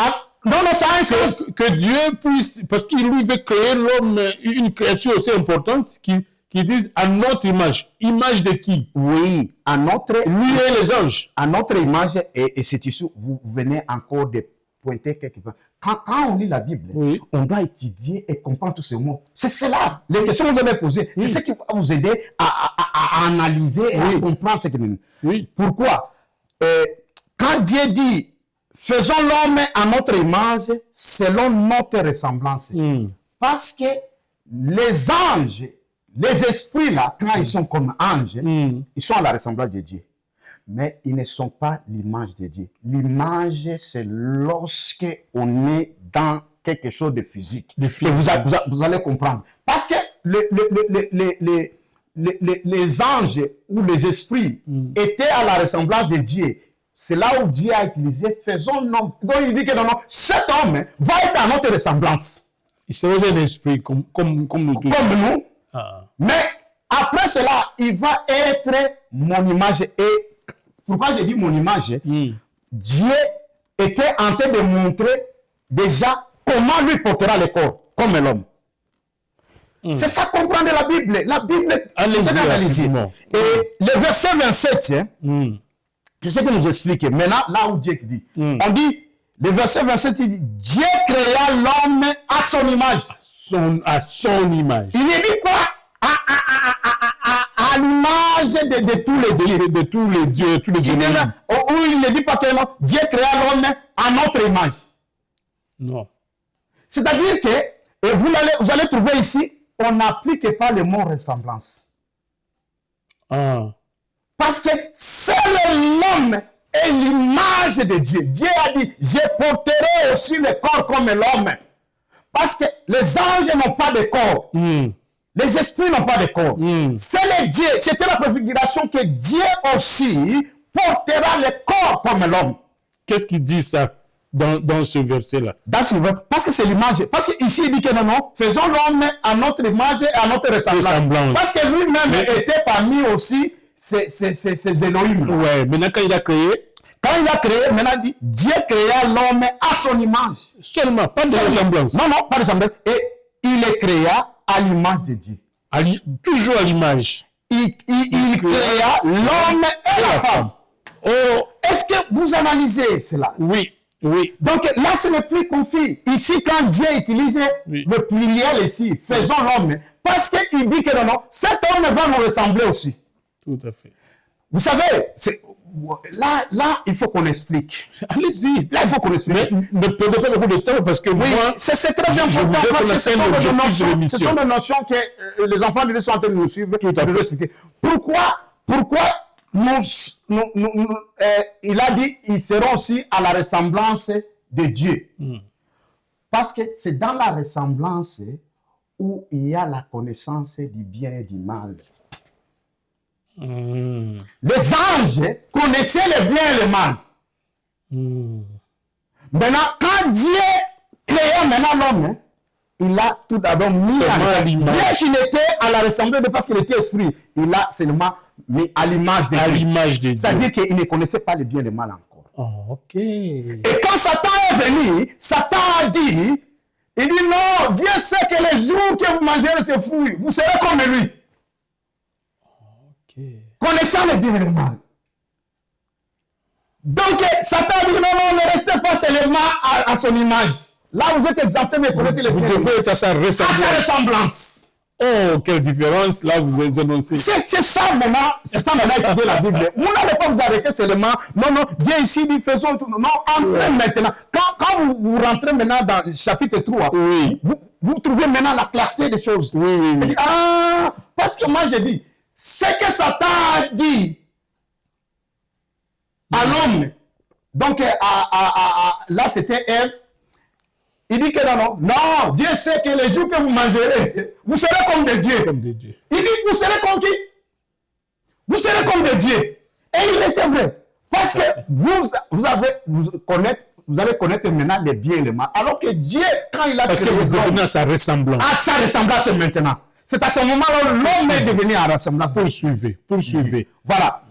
Non, ça a un sens. Que Dieu puisse, parce qu'il lui veut créer l'homme, une créature aussi importante qui dise à notre image. Image de qui? Oui, à notre... Lui et les anges. À notre image, et c'est ici, vous venez encore de pointer quelque part. Quand on lit la Bible, on doit étudier et comprendre tous ces mots. C'est cela, les questions que vous avez posées. C'est ce qui va vous aider à analyser et à comprendre ce que nous... Oui. Pourquoi? Quand Dieu dit, faisons l'homme à notre image, selon notre ressemblance. Parce que les anges, les esprits là, quand ils sont comme anges, ils sont à la ressemblance de Dieu. Mais ils ne sont pas l'image de Dieu. L'image, c'est lorsque on est dans quelque chose de physique. Et vous allez comprendre. Parce que les anges ou les esprits étaient à la ressemblance de Dieu, c'est là où Dieu a utilisé « faisons l'homme ». Donc il dit que non, cet homme va être à notre ressemblance. Il serait un esprit comme nous tous. Comme nous. Mais après cela, il va être mon image. Et pourquoi j'ai dit mon image? Dieu était en train de montrer déjà comment lui portera le corps, comme l'homme. C'est ça comprendre la Bible. La Bible, allez-y. Et le verset 27, c'est ce que nous explique. Maintenant, là où Dieu dit. On dit, le verset 27, il dit, Dieu créa l'homme à son image. À son image. Il ne dit pas à l'image de tous les dieux. De tous les dieux, tous les humains. Ou il ne dit pas tellement, Dieu créa l'homme à notre image. Non. C'est-à-dire que, et vous allez trouver ici, on n'applique pas le mot ressemblance. Parce que seul l'homme est l'image de Dieu. Dieu a dit, je porterai aussi le corps comme l'homme. Parce que les anges n'ont pas de corps. Les esprits n'ont pas de corps. C'est le Dieu. C'était la préfiguration que Dieu aussi portera le corps comme l'homme. Qu'est-ce qu'il dit ça dans ce verset-là? Parce que c'est l'image. Parce qu'ici, il dit que non, faisons l'homme à notre image et à notre ressemblance. Parce que lui-même était parmi aussi ces Elohim. Ouais, maintenant quand il a créé, maintenant il dit, Dieu créa l'homme à son image. Seulement, pas de ressemblance. Non, pas de ressemblance. Et il le créa à l'image de Dieu. Toujours à l'image. Il créa l'homme et la femme. Oh, est-ce que vous analysez cela? Oui. Donc là, ce n'est plus confus. Ici, quand Dieu utilise le pluriel ici, faisons l'homme, parce qu'il dit que non, cet homme va nous ressembler aussi. Tout à fait. Vous savez, là, il faut qu'on explique. Allez-y. Là, il faut qu'on explique. Mais ne perdez pas beaucoup de temps parce que moi, c'est très important parce que ce sont des notions que les enfants de Dieu sont en train de nous suivre. Tout à fait. Expliquer. Pourquoi il a dit ils seront aussi à la ressemblance de Dieu. Parce que c'est dans la ressemblance où il y a la connaissance du bien et du mal. Les anges connaissaient le bien et le mal. Maintenant, quand Dieu créa maintenant l'homme, il a tout d'abord mis à l'image. Bien qu'il était à la ressemblance de parce qu'il était esprit, il a seulement mis à l'image de Dieu. C'est-à-dire qu'il ne connaissait pas le bien et le mal encore. Oh, ok. Et quand Satan est venu, Satan a dit, il dit non, Dieu sait que les jours que vous mangerez ces fruits, vous serez comme lui. Connaissant le bien et le mal. Donc, Satan dit non, ne restez pas seulement à son image. Là, vous êtes exempté, mais connaissez le bien. Vous devez être à sa ressemblance. Oh, quelle différence, là, vous avez annoncé. C'est ça, maintenant, étudier la Bible. Vous n'allez pas vous arrêter seulement. Non, Dieu ici dit, faisons tout. Non, entrez maintenant. Quand vous rentrez maintenant dans le chapitre 3, vous trouvez maintenant la clarté des choses. Oui. Parce que moi, j'ai dit, ce que Satan a dit à l'homme, donc là, c'était Ève. Il dit que non, Dieu sait que les jours que vous mangerez, vous serez comme des dieux. Il dit, vous serez comme qui? Vous serez comme des dieux. Et il était vrai. Parce que vous allez connaître maintenant les biens et les mal. Alors que Dieu, quand il a créé que vous devenez à sa ressemblance. À sa ressemblance maintenant. C'est à ce moment-là où l'homme est devenu à la ressemblance. Poursuivez. Voilà.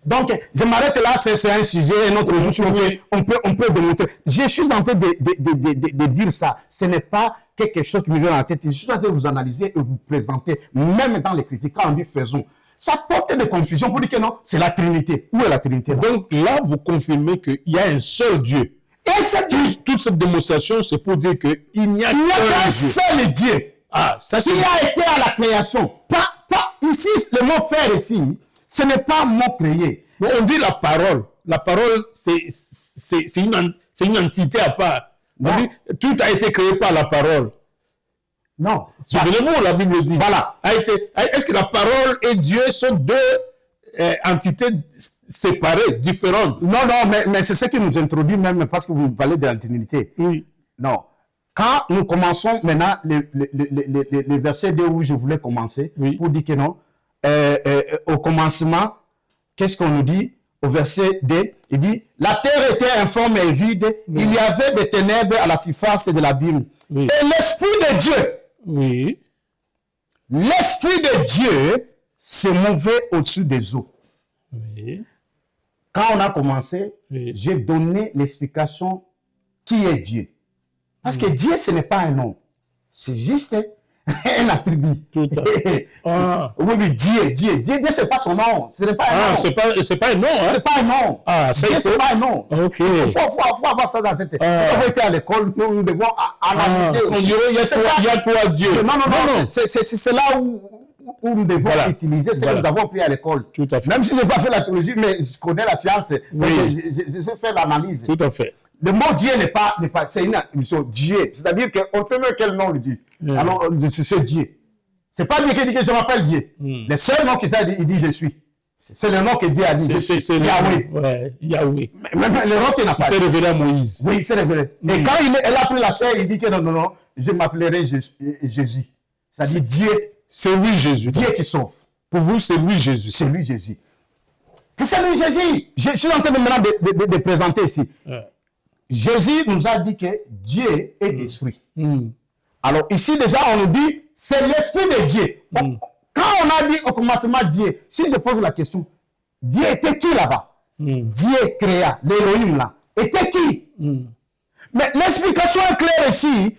Donc, je m'arrête là, c'est un sujet, un autre jour, on peut démontrer. Je suis en train de dire ça. Ce n'est pas quelque chose qui me vient dans la tête. Je suis en train de vous analyser et vous présenter, même dans les critiques, quand on dit faisons. Ça porte des confusions pour dire que non, c'est la Trinité. Où est la Trinité là? Donc là, vous confirmez qu'il y a un seul Dieu. Et toute cette démonstration, c'est pour dire qu'il n'y a qu'un seul Dieu. Ça, qui a été à la création. Pas ici, le mot faire ici, ce n'est pas mot créé. On dit la parole. La parole, c'est une entité à part. On dit, tout a été créé par la parole. Non. Souvenez-vous, la Bible dit. Voilà. Est-ce que la parole et Dieu sont deux entités séparées, différentes? Non, mais c'est ce qui nous introduit même parce que vous parlez de la Trinité. Oui. Non. Quand nous commençons maintenant les versets 2 où je voulais commencer, pour dire que non, au commencement, qu'est-ce qu'on nous dit au verset 2? Il dit, la terre était informe et vide, il y avait des ténèbres à la surface de l'abîme. Et l'Esprit de Dieu, l'Esprit de Dieu se mouvait au-dessus des eaux. Quand on a commencé, j'ai donné l'explication qui est Dieu. Parce que Dieu, ce n'est pas un nom. C'est juste un attribut. Tout à fait. Oui, Dieu, ce n'est pas son nom. Ce n'est pas un nom. C'est pas un nom, hein? C'est pas un nom. Dieu, ce n'est pas un nom. Ok. Il faut avoir ça dans la tête. Quand on était à l'école, nous devons analyser. Il y a trois dieux. Non. C'est là où nous devons utiliser ce que nous avons appris à l'école. Tout à fait. Même si je n'ai pas fait la théologie, mais je connais la science. Je sais faire l'analyse. Tout à fait. Le mot Dieu n'est pas, c'est une attribution. Dieu. C'est-à-dire qu'on ne sait même quel nom le dit. Alors, c'est Dieu. C'est pas Dieu qui dit que je m'appelle Dieu. Le seul nom qu'il sait, il dit je suis. C'est le nom que Dieu a dit. C'est Yahweh. Yahweh. Même le nom qu'il n'a pas. C'est révélé à Moïse. Oui, c'est révélé. Et quand elle a pris la chair, il dit que non, je m'appellerai Jésus. C'est-à-dire Dieu. C'est lui Jésus. Dieu qui sauve. Pour vous, c'est lui Jésus. C'est lui Jésus. C'est lui Jésus. Je suis en train maintenant de présenter ici. Jésus nous a dit que Dieu est l'esprit. Alors ici déjà on nous dit c'est l'esprit de Dieu. Quand on a dit au commencement Dieu, si je pose la question, Dieu était qui là-bas? Dieu créa, l'Élohim là, était qui? Mais l'explication est claire ici.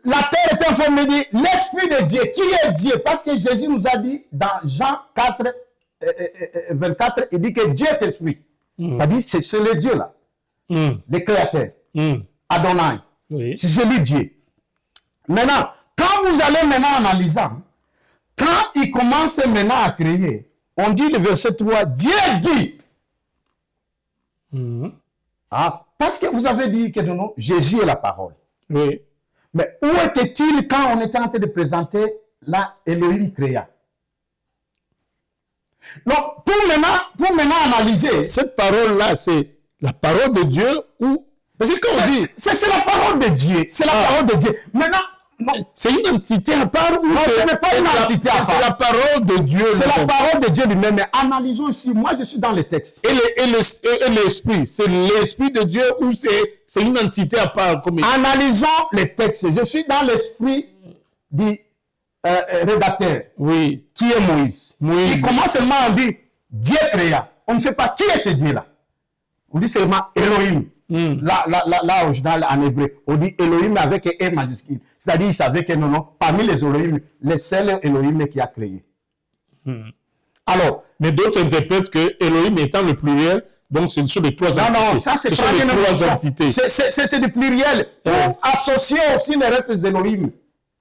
La terre était informée de l'esprit de Dieu. Qui est Dieu? Parce que Jésus nous a dit dans Jean 4, 24, il dit que Dieu est esprit. C'est-à-dire c'est le Dieu là. Le créateur, Adonai, c'est lui Dieu. Maintenant, quand vous allez maintenant analyser, quand il commence maintenant à créer, on dit le verset 3, Dieu dit. Parce que vous avez dit que non, Jésus est la parole. Oui. Mais où était-il quand on était en train de présenter la Elohim créa? Donc, pour maintenant analyser. Cette parole-là, c'est la parole de Dieu ou... C'est la parole de Dieu. C'est la parole de Dieu. Maintenant, c'est une entité à part ou non, ce n'est pas une entité à part. C'est la parole de Dieu. C'est la parole de Dieu lui-même. Mais analysons ici. Moi, je suis dans les textes. Et l'esprit, c'est l'esprit de Dieu ou c'est une entité à part comme... Analysons les textes. Je suis dans l'esprit du rédacteur. Oui. Qui est Moïse. Il commence seulement à dire Dieu créa. On ne sait pas qui est ce Dieu-là. On dit seulement Elohim. Là, original en hébreu, on dit Elohim avec un E majuscule. C'est-à-dire, il savait que non, parmi les Elohim, le seul Elohim qui a créé. Alors, mais d'autres interprètent que Elohim étant le pluriel, donc ce sont les trois entités. Non, ça c'est pas les trois entités. C'est du pluriel. Pour associer aussi les restes des Elohim.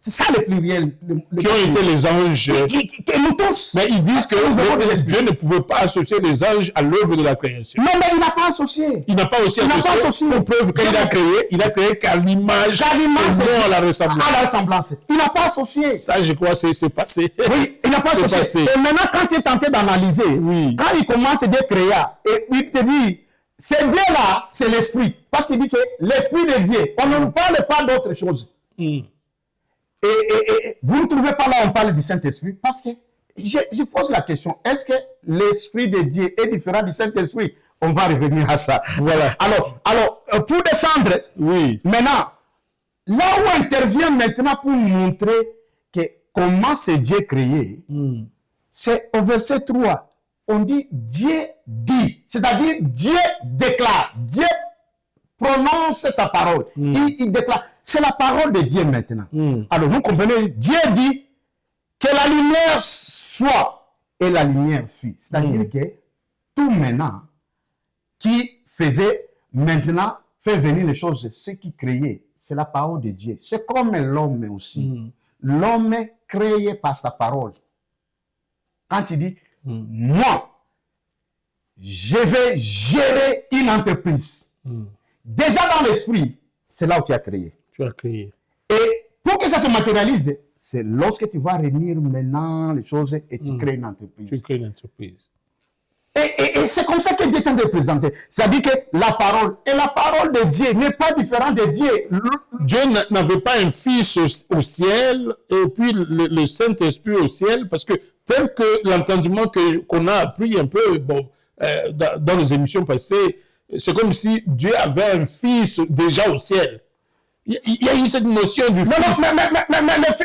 C'est ça le pluriel. Qui ont été les anges. Et nous tous. Mais ils disent que Dieu ne pouvait pas associer les anges à l'œuvre de la création. Non, mais il n'a pas associé. Il n'a pas aussi associé. Pour preuve qu'il a créé qu'à l'image et non à la ressemblance. À la ressemblance. Il n'a pas associé. Ça, je crois, c'est passé. Oui, il n'a pas associé. Et maintenant, quand tu es tenté d'analyser, quand il commence à dire créa, et il te dit, ce Dieu-là, c'est l'esprit. Parce qu'il dit que l'esprit de Dieu, on ne parle pas d'autre chose. Et vous ne trouvez pas là, on parle du Saint-Esprit, parce que je pose la question, est-ce que l'Esprit de Dieu est différent du Saint-Esprit? On va revenir à ça. Voilà. Alors pour descendre, maintenant, là où intervient maintenant pour montrer que comment c'est Dieu créé, c'est au verset 3. On dit Dieu dit, c'est-à-dire Dieu déclare, Dieu prononce sa parole, il déclare. C'est la parole de Dieu maintenant. Alors, vous comprenez, Dieu dit que la lumière soit et la lumière fut. C'est-à-dire que tout maintenant qui faisait maintenant, fait venir les choses, ce qui créait, c'est la parole de Dieu. C'est comme l'homme aussi. L'homme créé par sa parole. Quand il dit, moi, je vais gérer une entreprise. Déjà dans l'esprit, c'est là où tu as créé. Créé. Et pour que ça se matérialise, c'est lorsque tu vas réunir maintenant les choses et tu crées une entreprise. Tu crées une entreprise. Et c'est comme ça que Dieu t'a représenté. C'est-à-dire que la parole, et la parole de Dieu n'est pas différente de Dieu. Dieu n'avait pas un fils au ciel et puis le Saint-Esprit au ciel, parce que tel que l'entendement qu'on a appris un peu dans les émissions passées, c'est comme si Dieu avait un fils déjà au ciel. Il y a eu cette notion du fils. Mais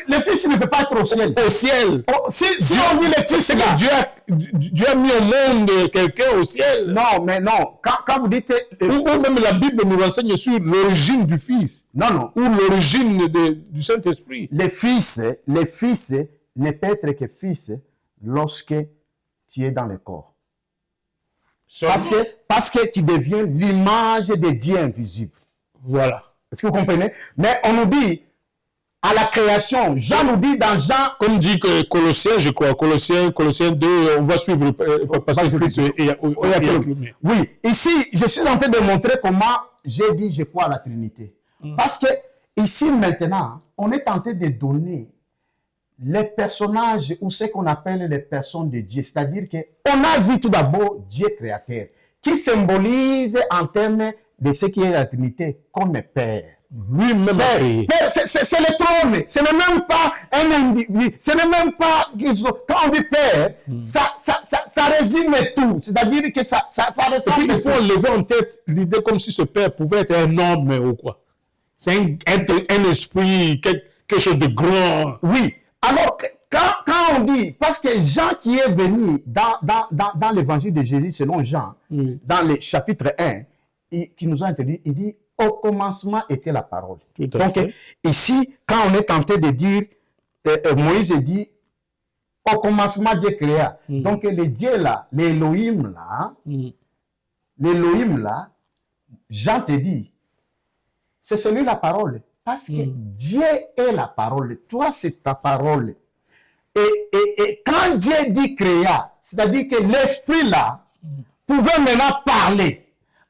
le fils ne peut pas être au ciel. Au ciel. Si on dit le fils, c'est que Dieu a mis au monde quelqu'un au ciel. Non, mais non. Quand vous dites... Ou même la Bible nous renseigne sur l'origine du fils. Non. Ou l'origine du Saint-Esprit. Les fils ne peuvent être que fils lorsque tu es dans le corps. Parce que tu deviens l'image de Dieu invisible. Voilà. Est-ce que vous comprenez? Mais on nous dit, à la création, Jean nous dit dans Jean... Comme dit que Colossiens, je crois, Colossiens 2, on va suivre le passage de Christ Oui, ici, je suis en train de montrer comment j'ai dit, je crois à la Trinité. Parce que ici, maintenant, on est tenté de donner les personnages ou ce qu'on appelle les personnes de Dieu. C'est-à-dire qu'on a vu tout d'abord Dieu créateur, qui symbolise en termes de ce qui est la Trinité comme Père. Lui-même c'est le trône. Ce n'est même pas un individu. Ce n'est même pas... Quand on dit Père, ça résume tout. C'est-à-dire que ça ressemble... Et puis, il faut lever en tête l'idée comme si ce Père pouvait être un homme ou quoi. C'est un esprit, quelque chose de grand. Oui. Alors, quand on dit... Parce que Jean qui est venu dans l'évangile de Jésus, selon Jean, dans le chapitre 1, qui nous a introduit, il dit, au commencement était la parole. Donc, ici, quand on est tenté de dire, Moïse dit, au commencement Dieu créa. Donc, le Dieu là, l'Élohim là, Jean te dit, c'est celui la parole. Parce que Dieu est la parole. Toi, c'est ta parole. Et quand Dieu dit créa, c'est-à-dire que l'esprit là pouvait maintenant parler.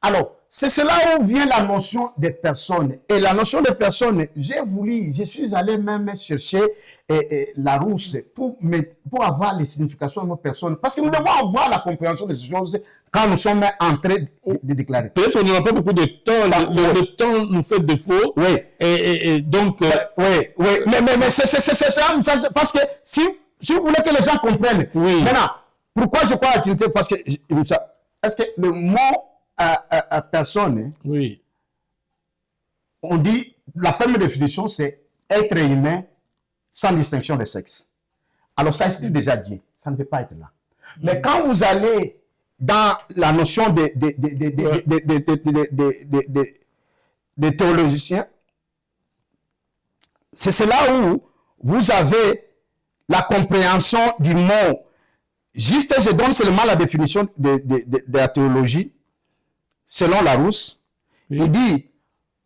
Alors, c'est cela où vient la notion de personne. Et la notion de personne, je suis allé même chercher Larousse pour avoir les significations de nos personnes. Parce que nous devons avoir la compréhension des choses quand nous sommes en train de déclarer. Peut-être qu'on n'aura pas beaucoup de temps. Le temps nous fait défaut. Oui. Et donc... oui. Mais c'est ça. Parce que si vous voulez que les gens comprennent. Oui. Maintenant, pourquoi je crois à la Trinité? Parce que est-ce que le mot à personne, oui. On dit, la première définition, c'est être humain sans distinction de sexe. Alors, ça explique déjà Dieu. Ça ne peut pas être là. Mais quand vous allez dans la notion des théologiens, c'est là où vous avez la compréhension du mot. Juste, je donne seulement la définition de la théologie. Selon Larousse, il dit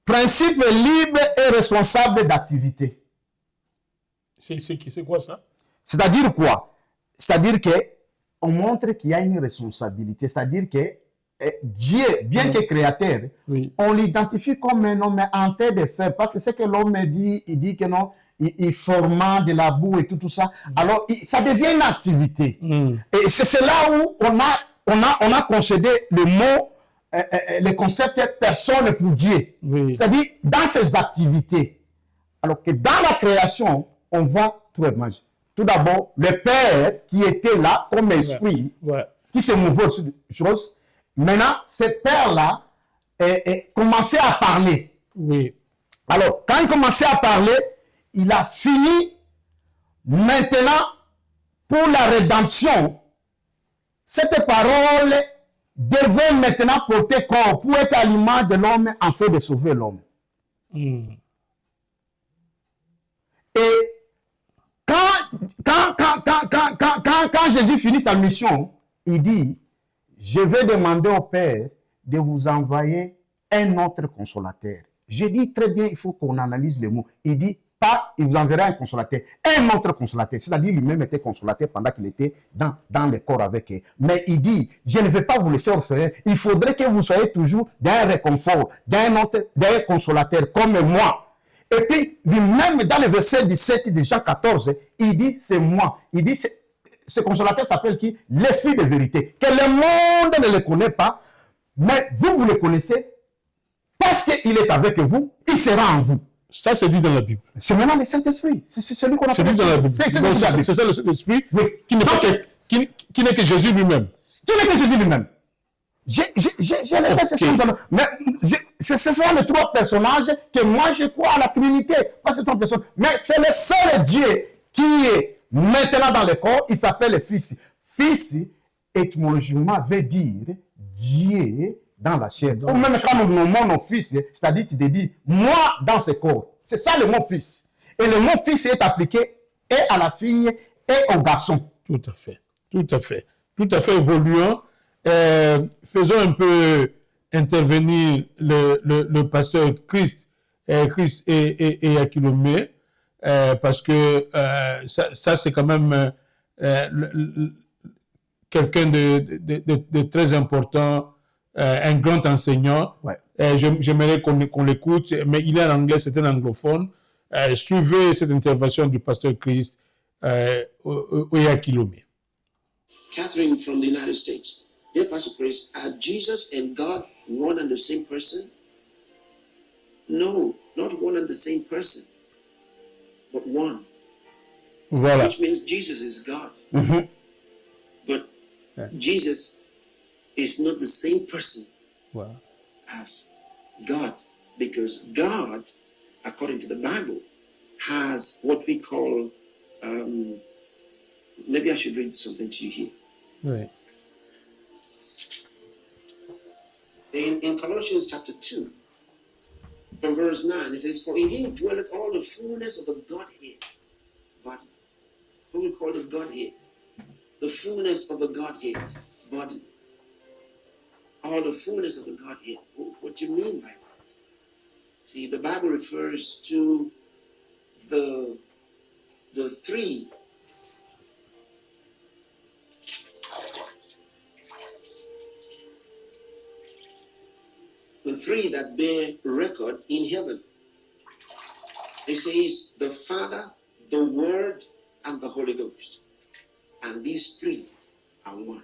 principe libre et responsable d'activité. C'est quoi ça? C'est-à-dire quoi? C'est-à-dire qu'on montre qu'il y a une responsabilité. C'est-à-dire que Dieu, bien que créateur, on l'identifie comme un homme en train de faire. Parce que ce que l'homme dit, il dit que non, il formant de la boue et tout ça. Alors, ça devient une activité. Et c'est là où on a concédé le mot, le concept personne pour Dieu. C'est-à-dire dans ses activités. Alors que dans la création, on voit tout le monde. Tout d'abord, le Père qui était là comme esprit, qui se mouvait sur des choses. Maintenant, ce Père-là commençait à parler. Alors, quand il commençait à parler, il a fini maintenant pour la rédemption. Cette parole devait maintenant porter corps pour être aliment de l'homme afin de sauver l'homme. Et quand Jésus finit sa mission, il dit, je vais demander au Père de vous envoyer un autre consolateur. Je dis très bien, il faut qu'on analyse les mots. Il dit, pas, il vous enverra un consolateur, un autre consolateur. C'est-à-dire lui-même était consolateur pendant qu'il était dans le corps avec eux. Mais il dit, je ne vais pas vous laisser orphelin. Il faudrait que vous soyez toujours dans un réconfort, d'un consolateur comme moi. Et puis, lui-même, dans le verset 17 de Jean 14, il dit, c'est moi. Il dit, ce consolateur s'appelle qui? L'Esprit de vérité. Que le monde ne le connaît pas, mais vous le connaissez parce qu'il est avec vous, il sera en vous. Ça, c'est dit dans la Bible. C'est maintenant le Saint-Esprit. C'est celui qu'on appelle. C'est dit dans la Bible. C'est ça le Saint-Esprit qui n'est que Jésus lui-même. Qui n'est que Jésus lui-même. J'ai les textes, mais ce sont les trois personnages que moi je crois à la Trinité. Pas ces trois personnes. Mais c'est le seul Dieu qui est maintenant dans le corps. Il s'appelle le Fils. Fils, étymologiquement, veut dire Dieu dans la chair. Ou même quand nous nommons nos fils, c'est-à-dire qu'il dit moi dans ce corps. C'est ça le mot fils. Et le mot fils est appliqué et à la fille et au garçon. Tout à fait. Tout à fait. Tout à fait évoluant. Faisons un peu intervenir le pasteur Christ et Yakilomé, parce que ça c'est quand même quelqu'un de très important, un grand enseignant. Ouais. J'aimerais qu'on l'écoute, mais il est en anglais, c'est un anglophone. Suivez cette intervention du pasteur Christ Yakilomé. Catherine from the United States. Dear Pastor Chris, are Jesus and God one and the same person? No, not one and the same person, but one. Voilà. Which means Jesus is God. Mm-hmm. But Jesus is not the same person Voilà. as God, because God, according to the Bible, has what we call, maybe I should read something to you here. Oui. In Colossians chapter 2, from verse 9, it says, for in him dwelleth all the fullness of the Godhead body. What we call the Godhead. The fullness of the Godhead body. All the fullness of the Godhead. What do you mean by that? See, the Bible refers to the three. The three that bear record in heaven. It says the Father, the Word, and the Holy Ghost. And these three are one.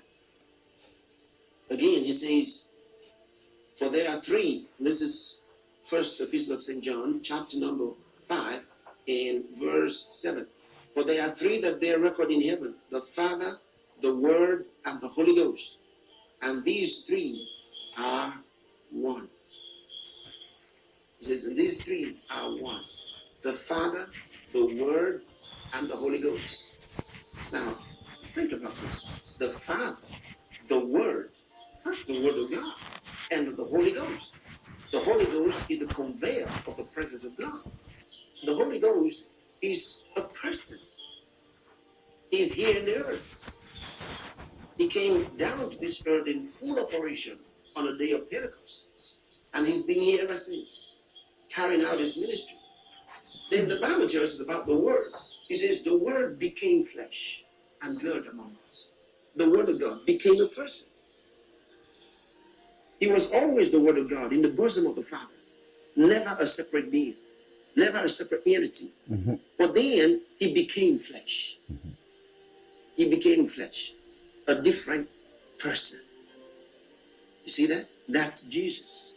Again, he says, for there are three. This is First Epistle of St. John, chapter number 5, and verse 7. For there are three that bear record in heaven, the Father, the Word, and the Holy Ghost. And these three are one. It says, and these three are one. The Father, the Word, and the Holy Ghost. Now, think about this. The Father, the Word, that's the Word of God, and the Holy Ghost. The Holy Ghost is the conveyor of the presence of God. The Holy Ghost is a person. He's here in the earth. He came down to this earth in full operation on the day of Pentecost. And he's been here ever since, carrying out his ministry. Then the Bible tells us about the Word. It says, the Word became flesh and dwelt among us. The Word of God became a person. He was always the Word of God in the bosom of the Father. Never a separate being. Never a separate entity. Mm-hmm. But then he became flesh. Mm-hmm. He became flesh. A different person. You see that? That's Jesus.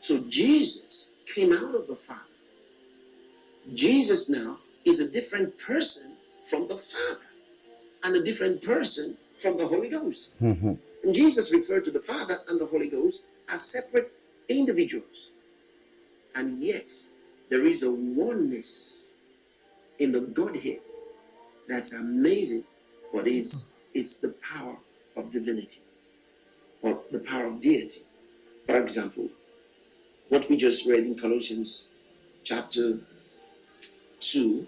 So Jesus came out of the Father. Jesus now is a different person from the Father and a different person from the Holy Ghost. Mm-hmm. And Jesus referred to the Father and the Holy Ghost as separate individuals. And yet, there is a oneness in the Godhead that's amazing, but it's the power of divinity or the power of deity. For example, what we just read in Colossians chapter 2,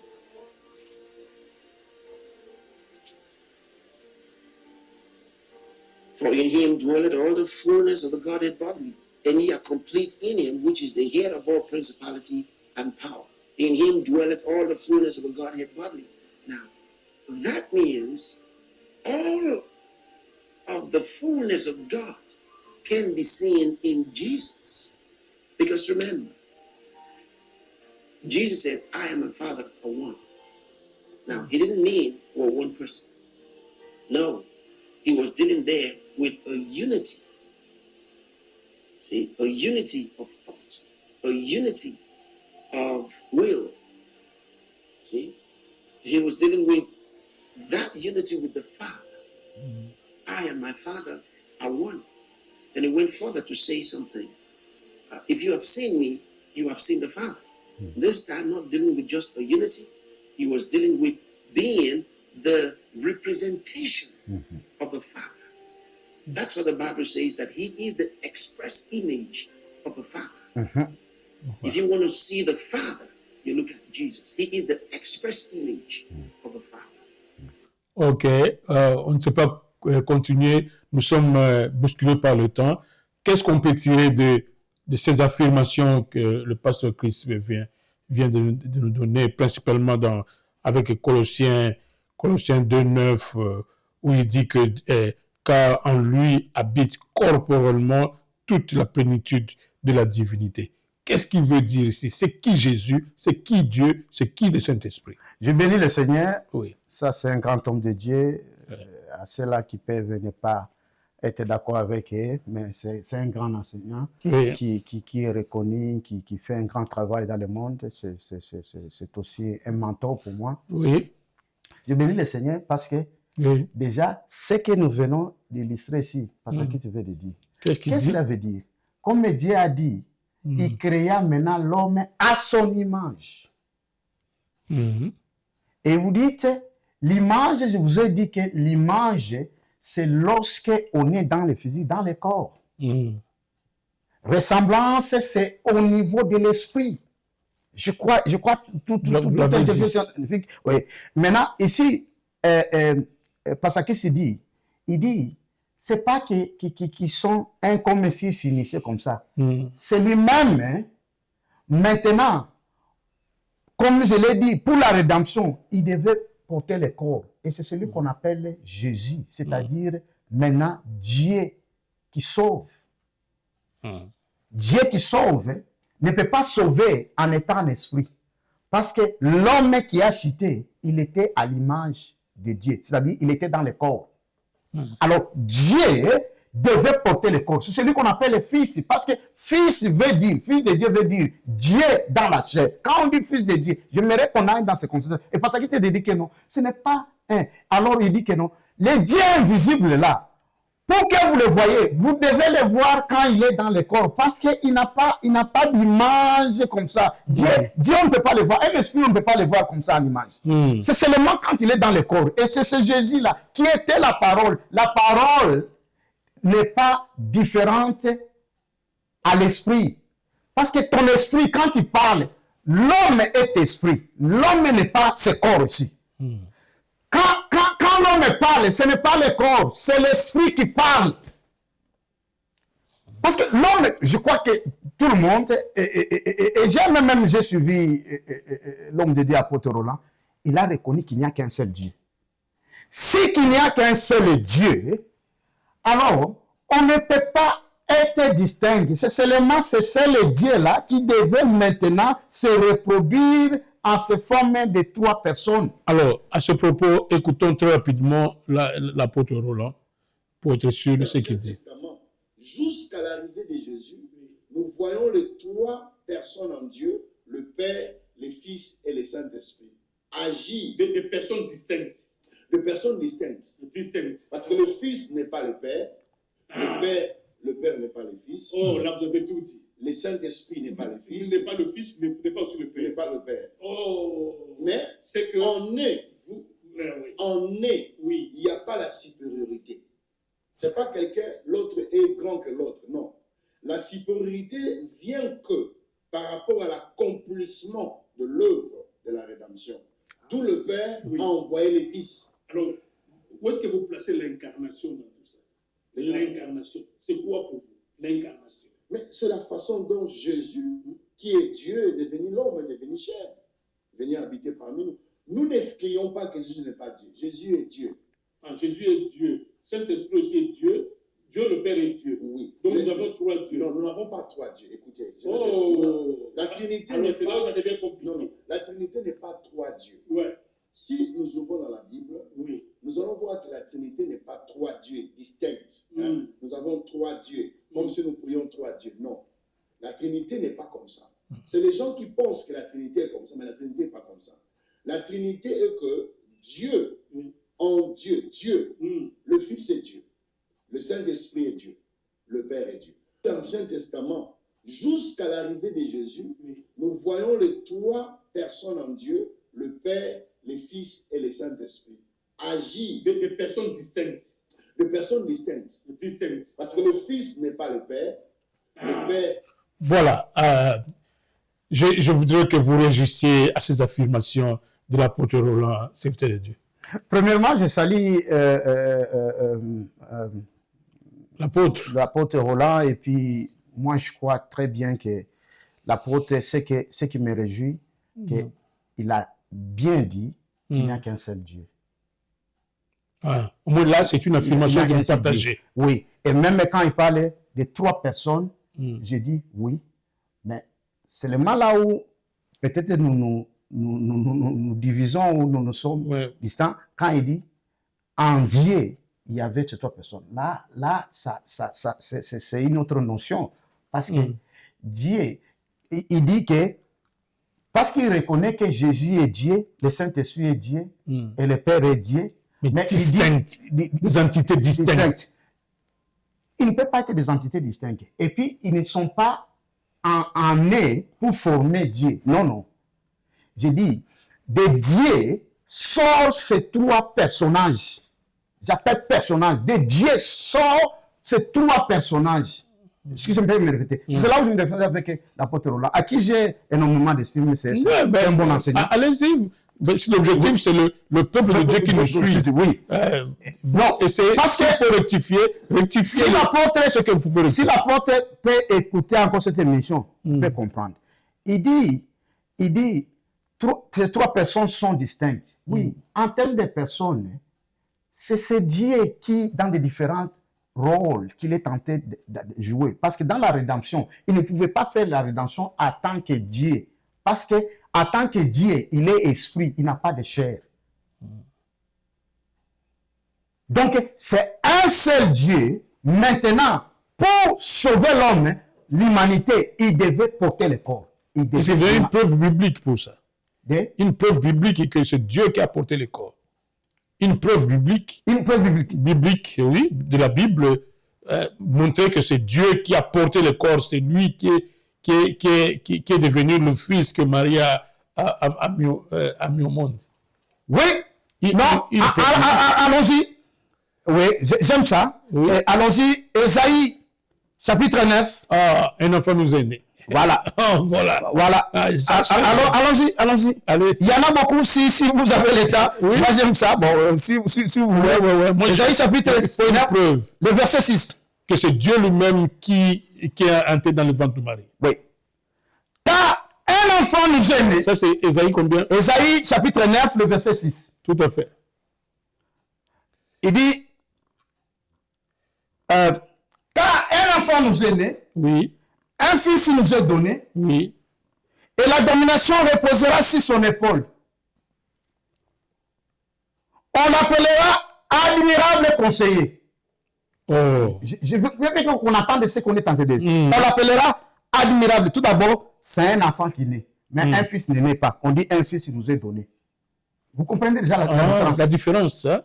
for in him dwelleth all the fullness of the Godhead bodily, and ye are complete in him, which is the head of all principality and power. In him dwelleth all the fullness of the Godhead bodily. Now, that means all of the fullness of God can be seen in Jesus. Because remember, Jesus said, I and my Father are one. Now, he didn't mean we're one person. No, he was dealing there with a unity. See, a unity of thought, a unity of will. See? He was dealing with that unity with the Father. I and my Father are one. And he went further to say something. If you have seen me, you have seen the Father. This time, not dealing with just a unity. He was dealing with being the representation of the Father. That's what the Bible says, that he is the express image of the Father. If you want to see the Father, you look at Jesus. He is the express image of the Father. Ok, on ne sait pas continuer. Nous sommes bousculés par le temps. Qu'est-ce qu'on peut tirer de ces affirmations que le pasteur Chris vient de nous donner, principalement avec Colossiens 2:9, où il dit que car en lui habite corporellement toute la plénitude de la divinité. Qu'est-ce qu'il veut dire ici? C'est qui Jésus? C'est qui Dieu? C'est qui le Saint-Esprit? Je bénis le Seigneur. Oui. Ça, c'est un grand homme de Dieu. À ceux-là qui peuvent ne pas être d'accord avec eux, mais c'est un grand enseignant qui est reconnu, qui fait un grand travail dans le monde. C'est aussi un mentor pour moi. Oui. Je bénis le Seigneur parce que déjà, ce que nous venons d'illustrer ici, parce que tu veux dire. Qu'est-ce que cela veut dire? Comme Dieu a dit, il créa maintenant l'homme à son image. Et vous dites, l'image, je vous ai dit que l'image, c'est lorsque on est dans le physique, dans le corps. Ressemblance, c'est au niveau de l'esprit. Je crois tout est scientifique. Oui. Maintenant, ici, parce que c'est dit, il dit, c'est pas qu'ils sont un comme s'ils s'initiaient comme ça. C'est lui-même, hein, maintenant, comme je l'ai dit, pour la rédemption, il devait porter le corps. Et c'est celui qu'on appelle Jésus, c'est-à-dire maintenant Dieu qui sauve. Dieu qui sauve ne peut pas sauver en étant un esprit. Parce que l'homme qui a cité, il était à l'image de Dieu, c'est-à-dire il était dans le corps. Alors Dieu devait porter le corps. C'est celui qu'on appelle le fils, parce que fils veut dire, fils de Dieu veut dire Dieu dans la chair. Quand on dit fils de Dieu, j'aimerais qu'on aille dans ce concept. Et parce qu'il te dit que non, ce n'est pas un. Alors il dit que non. Le Dieu invisible là, pour que vous le voyez, vous devez le voir quand il est dans le corps, parce qu'il n'a pas d'image comme ça. Dieu, on ne peut pas le voir. Un esprit, on ne peut pas le voir comme ça en image. C'est seulement quand il est dans le corps. Et c'est ce Jésus-là qui était la parole. La parole n'est pas différente à l'esprit. Parce que ton esprit, quand il parle, l'homme est esprit. L'homme n'est pas ce corps ici. Quand l'homme parle, ce n'est pas le corps, c'est l'esprit qui parle. Parce que l'homme, je crois que tout le monde, et j'ai suivi l'homme de Dieu, apôtre Roland, il a reconnu qu'il n'y a qu'un seul Dieu. Si qu'il n'y a qu'un seul Dieu, alors on ne peut pas être distingué. C'est seulement ce seul Dieu-là qui devait maintenant se reproduire en se formant de 3 personnes. Alors, à ce propos, écoutons très rapidement l'apôtre Roland pour être sûr de ce qu'il dit. Jusqu'à l'arrivée de Jésus, nous voyons les 3 personnes en Dieu, le Père, le Fils et le Saint-Esprit, agir. De personnes distinctes. De personnes distinctes. Parce que le Fils n'est pas le Père, le Père n'est pas le Fils. Oh, là vous avez tout dit. Le Saint-Esprit n'est pas le Fils. N'est pas le Fils, n'est pas aussi le Père. N'est pas le Père. Oh. Mais c'est que on est. Oui. Il n'y a pas la supériorité. C'est pas quelqu'un, l'autre est grand que l'autre. Non. La supériorité vient que par rapport à l'accomplissement de l'œuvre de la rédemption. D'où le Père a envoyé le Fils. Alors, où est-ce que vous placez l'incarnation dans tout ça? L'incarnation. C'est quoi pour vous, l'incarnation? Mais c'est la façon dont Jésus, qui est Dieu, est devenu l'homme, est devenu chair, venir habiter parmi nous. Nous n'excluons pas que Jésus n'est pas Dieu. Jésus est Dieu. Ah, Jésus est Dieu. Saint-Esprit aussi est Dieu. Dieu le Père est Dieu. Oui. Donc nous avons 3 dieux. Non, nous n'avons pas 3 dieux. Écoutez. La Trinité n'est pas... Là, ça devient compliqué. Non, la Trinité n'est pas 3 dieux. Ouais. Si nous ouvrons dans la Bible, nous allons voir que la Trinité n'est pas 3 dieux distincts. Hein? Nous avons 3 dieux, comme si nous prions 3 dieux. Non, la Trinité n'est pas comme ça. C'est les gens qui pensent que la Trinité est comme ça, mais la Trinité n'est pas comme ça. La Trinité est que Dieu, en Dieu, Dieu, le Fils est Dieu, le Saint-Esprit est Dieu, le Père est Dieu. Dans l'Ancien Testament, jusqu'à l'arrivée de Jésus, nous voyons les trois personnes en Dieu, le Père, le Fils et le Saint-Esprit, agir. Des personnes distinctes. De personnes distinctes. Parce que le Fils n'est pas le Père, le Père... Voilà. Je voudrais que vous réagissiez à ces affirmations de l'apôtre Roland, serviteur de Dieu. Premièrement, je salue l'apôtre Roland, et puis moi je crois très bien que l'apôtre, ce qui me réjouit, qu'il a bien dit qu'il n'y a qu'un seul Dieu. Ah, au moins là, c'est une affirmation que vous partagez. Oui, et même quand il parlait de trois personnes, j'ai dit oui, mais c'est le mal là où peut-être nous divisons, où nous sommes distants. Quand il dit en Dieu, il y avait ces trois personnes. Là, c'est une autre notion. Parce que Dieu, il dit que, parce qu'il reconnaît que Jésus est Dieu, le Saint-Esprit est Dieu, et le Père est Dieu, mais distinctes, des entités distinctes. Il ne peut pas être des entités distinctes. Et puis, ils ne sont pas nés pour former Dieu. Non, non. J'ai dit, de Dieu sort ces trois personnages. J'appelle personnages. De Dieu sort ces trois personnages. Excusez-moi de me répéter. C'est là où je me défends avec l'apôtre Roland, à qui j'ai énormément d'estime. C'est un bon enseignant. Allez-y. L'objectif, c'est le peuple de Dieu qui nous suit. Oui. Non, et c'est parce qu'il faut rectifier si l'apôtre, ce que vous pouvez si l'apôtre peut écouter encore cette émission, il peut comprendre. Il dit, ces trois personnes sont distinctes. Oui, en termes de personnes, c'est Dieu qui, dans des différents rôles qu'il est tenté de jouer. Parce que dans la rédemption, il ne pouvait pas faire la rédemption en tant que Dieu. Parce que en tant que Dieu, il est esprit, il n'a pas de chair. Donc, c'est un seul Dieu. Maintenant, pour sauver l'homme, l'humanité, il devait porter le corps. Et c'est une preuve biblique pour ça. Une preuve biblique que c'est Dieu qui a porté le corps. Une preuve biblique. Une preuve biblique. Biblique, oui, de la Bible, montrer que c'est Dieu qui a porté le corps, c'est lui qui est devenu le fils que Maria a mis au monde. Oui, allons-y. Oui, j'aime ça. Oui. Allons-y, Ésaïe, chapitre 9. Ah, un enfant nous est né. Voilà. Voilà. Ah, allons-y. Allez. Il y en a beaucoup, si vous avez l'état. Oui. Moi, j'aime ça. Bon, si vous voulez. Ouais. Moi, Ésaïe, chapitre 9, preuve. Le verset 6. Que c'est Dieu lui-même qui est entré dans le ventre de Marie. Oui. Car un enfant nous est né. Ça, c'est Ésaïe combien? Ésaïe, chapitre 9, le verset 6. Tout à fait. Il dit, car un enfant nous est né. Oui. Un fils nous est donné. Oui. Et la domination reposera sur son épaule. On l'appellera admirable conseiller. Oh. Je veux qu'on attende ce qu'on est en train de dire. On l'appellera admirable. Tout d'abord, c'est un enfant qui naît. Mais un fils ne naît pas. On dit un fils nous est donné. Vous comprenez déjà la différence? La différence, hein?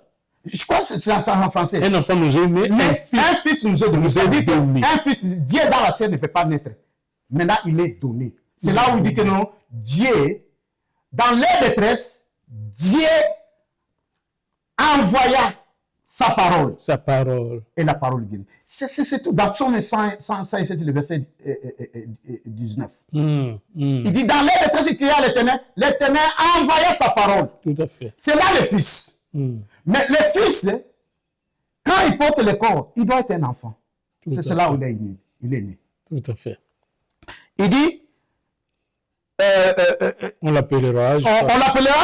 Je crois que c'est ça en français. Un enfant nous est né, un fils nous est donné. Un fils, Dieu dans la chair ne peut pas naître. Maintenant, il est donné. C'est là où il dit que non, Dieu, dans leur détresse, Dieu envoya sa parole. Sa parole. Et la parole vient. C'est tout. Dans Psaume 107, le verset 19. Il dit, dans leur détresse, il cria à l'Éternel. L'Éternel envoya sa parole. Tout à fait. C'est là le fils. Mais le fils, quand il porte le corps, il doit être un enfant. C'est là où il est né. Tout à fait. Il dit, on l'appellera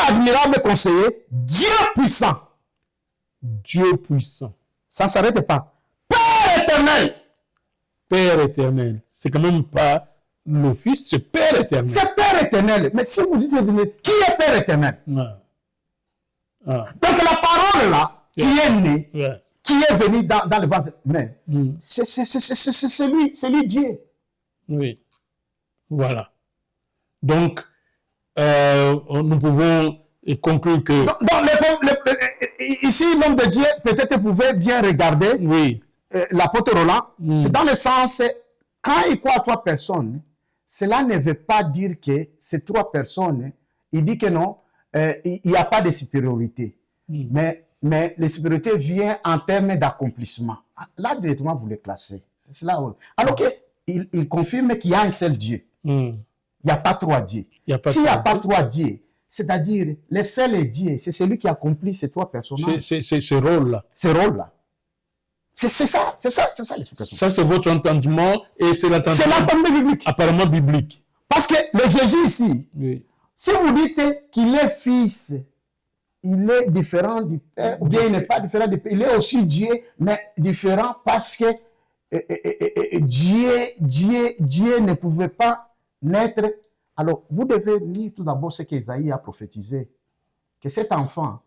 admirable conseiller, Dieu puissant. Dieu puissant. Ça ne s'arrête pas. Père éternel. Père éternel. C'est quand même pas le Fils, c'est Père éternel. C'est Père éternel. Mais si vous dites, qui est Père éternel? Donc la parole là, qui est née, qui est venue dans le ventre, c'est lui Dieu. Oui. Voilà. Donc, nous pouvons conclure que... Ici, l'homme de Dieu, peut-être pouvait bien regarder Oui. L'apôtre Roland. C'est dans le sens, quand il croit à 3 personnes, cela ne veut pas dire que ces 3 personnes, il dit que non, il n'y a pas de supériorité. Mais la supériorité vient en termes d'accomplissement. Là, directement, vous le classez. C'est cela. Alors qu'il confirme qu'il y a un seul Dieu. Il n'y a pas 3 dieux. S'il n'y a pas 3 dieux, c'est-à-dire le seul Dieu, c'est celui qui accomplit ces 3 personnages. C'est ce rôle-là. Ce rôle-là. C'est ça l'explication. Ça, c'est votre entendement et c'est l'entendement biblique. Apparemment biblique. Parce que le Jésus ici, oui. Si vous dites qu'il est fils, il est différent du Père, ou bien il n'est pas différent du Père, il est aussi Dieu, mais différent parce que Dieu ne pouvait pas naître. Alors, vous devez lire tout d'abord ce qu'Ésaïe a prophétisé, que cet enfant,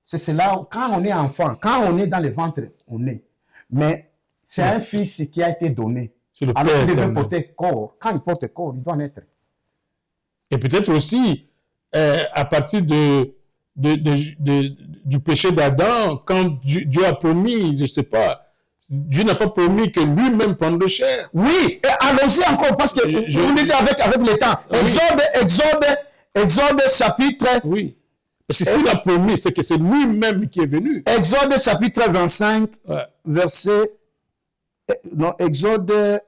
c'est cela, quand on est enfant, quand on est dans le ventre, on est. Mais c'est un fils qui a été donné. C'est le Alors, Père il devait porter corps. Quand il porte corps, il doit naître. Et peut-être aussi, à partir du péché d'Adam, quand Dieu a promis, je ne sais pas, Dieu n'a pas promis que lui-même prenne le chair. Oui, allons-y encore, parce que vous dites avec le temps. Oui. Exode chapitre... Oui. Parce que s'il a promis, c'est que c'est lui-même qui est venu. Exode chapitre 25, verset... Non, Exode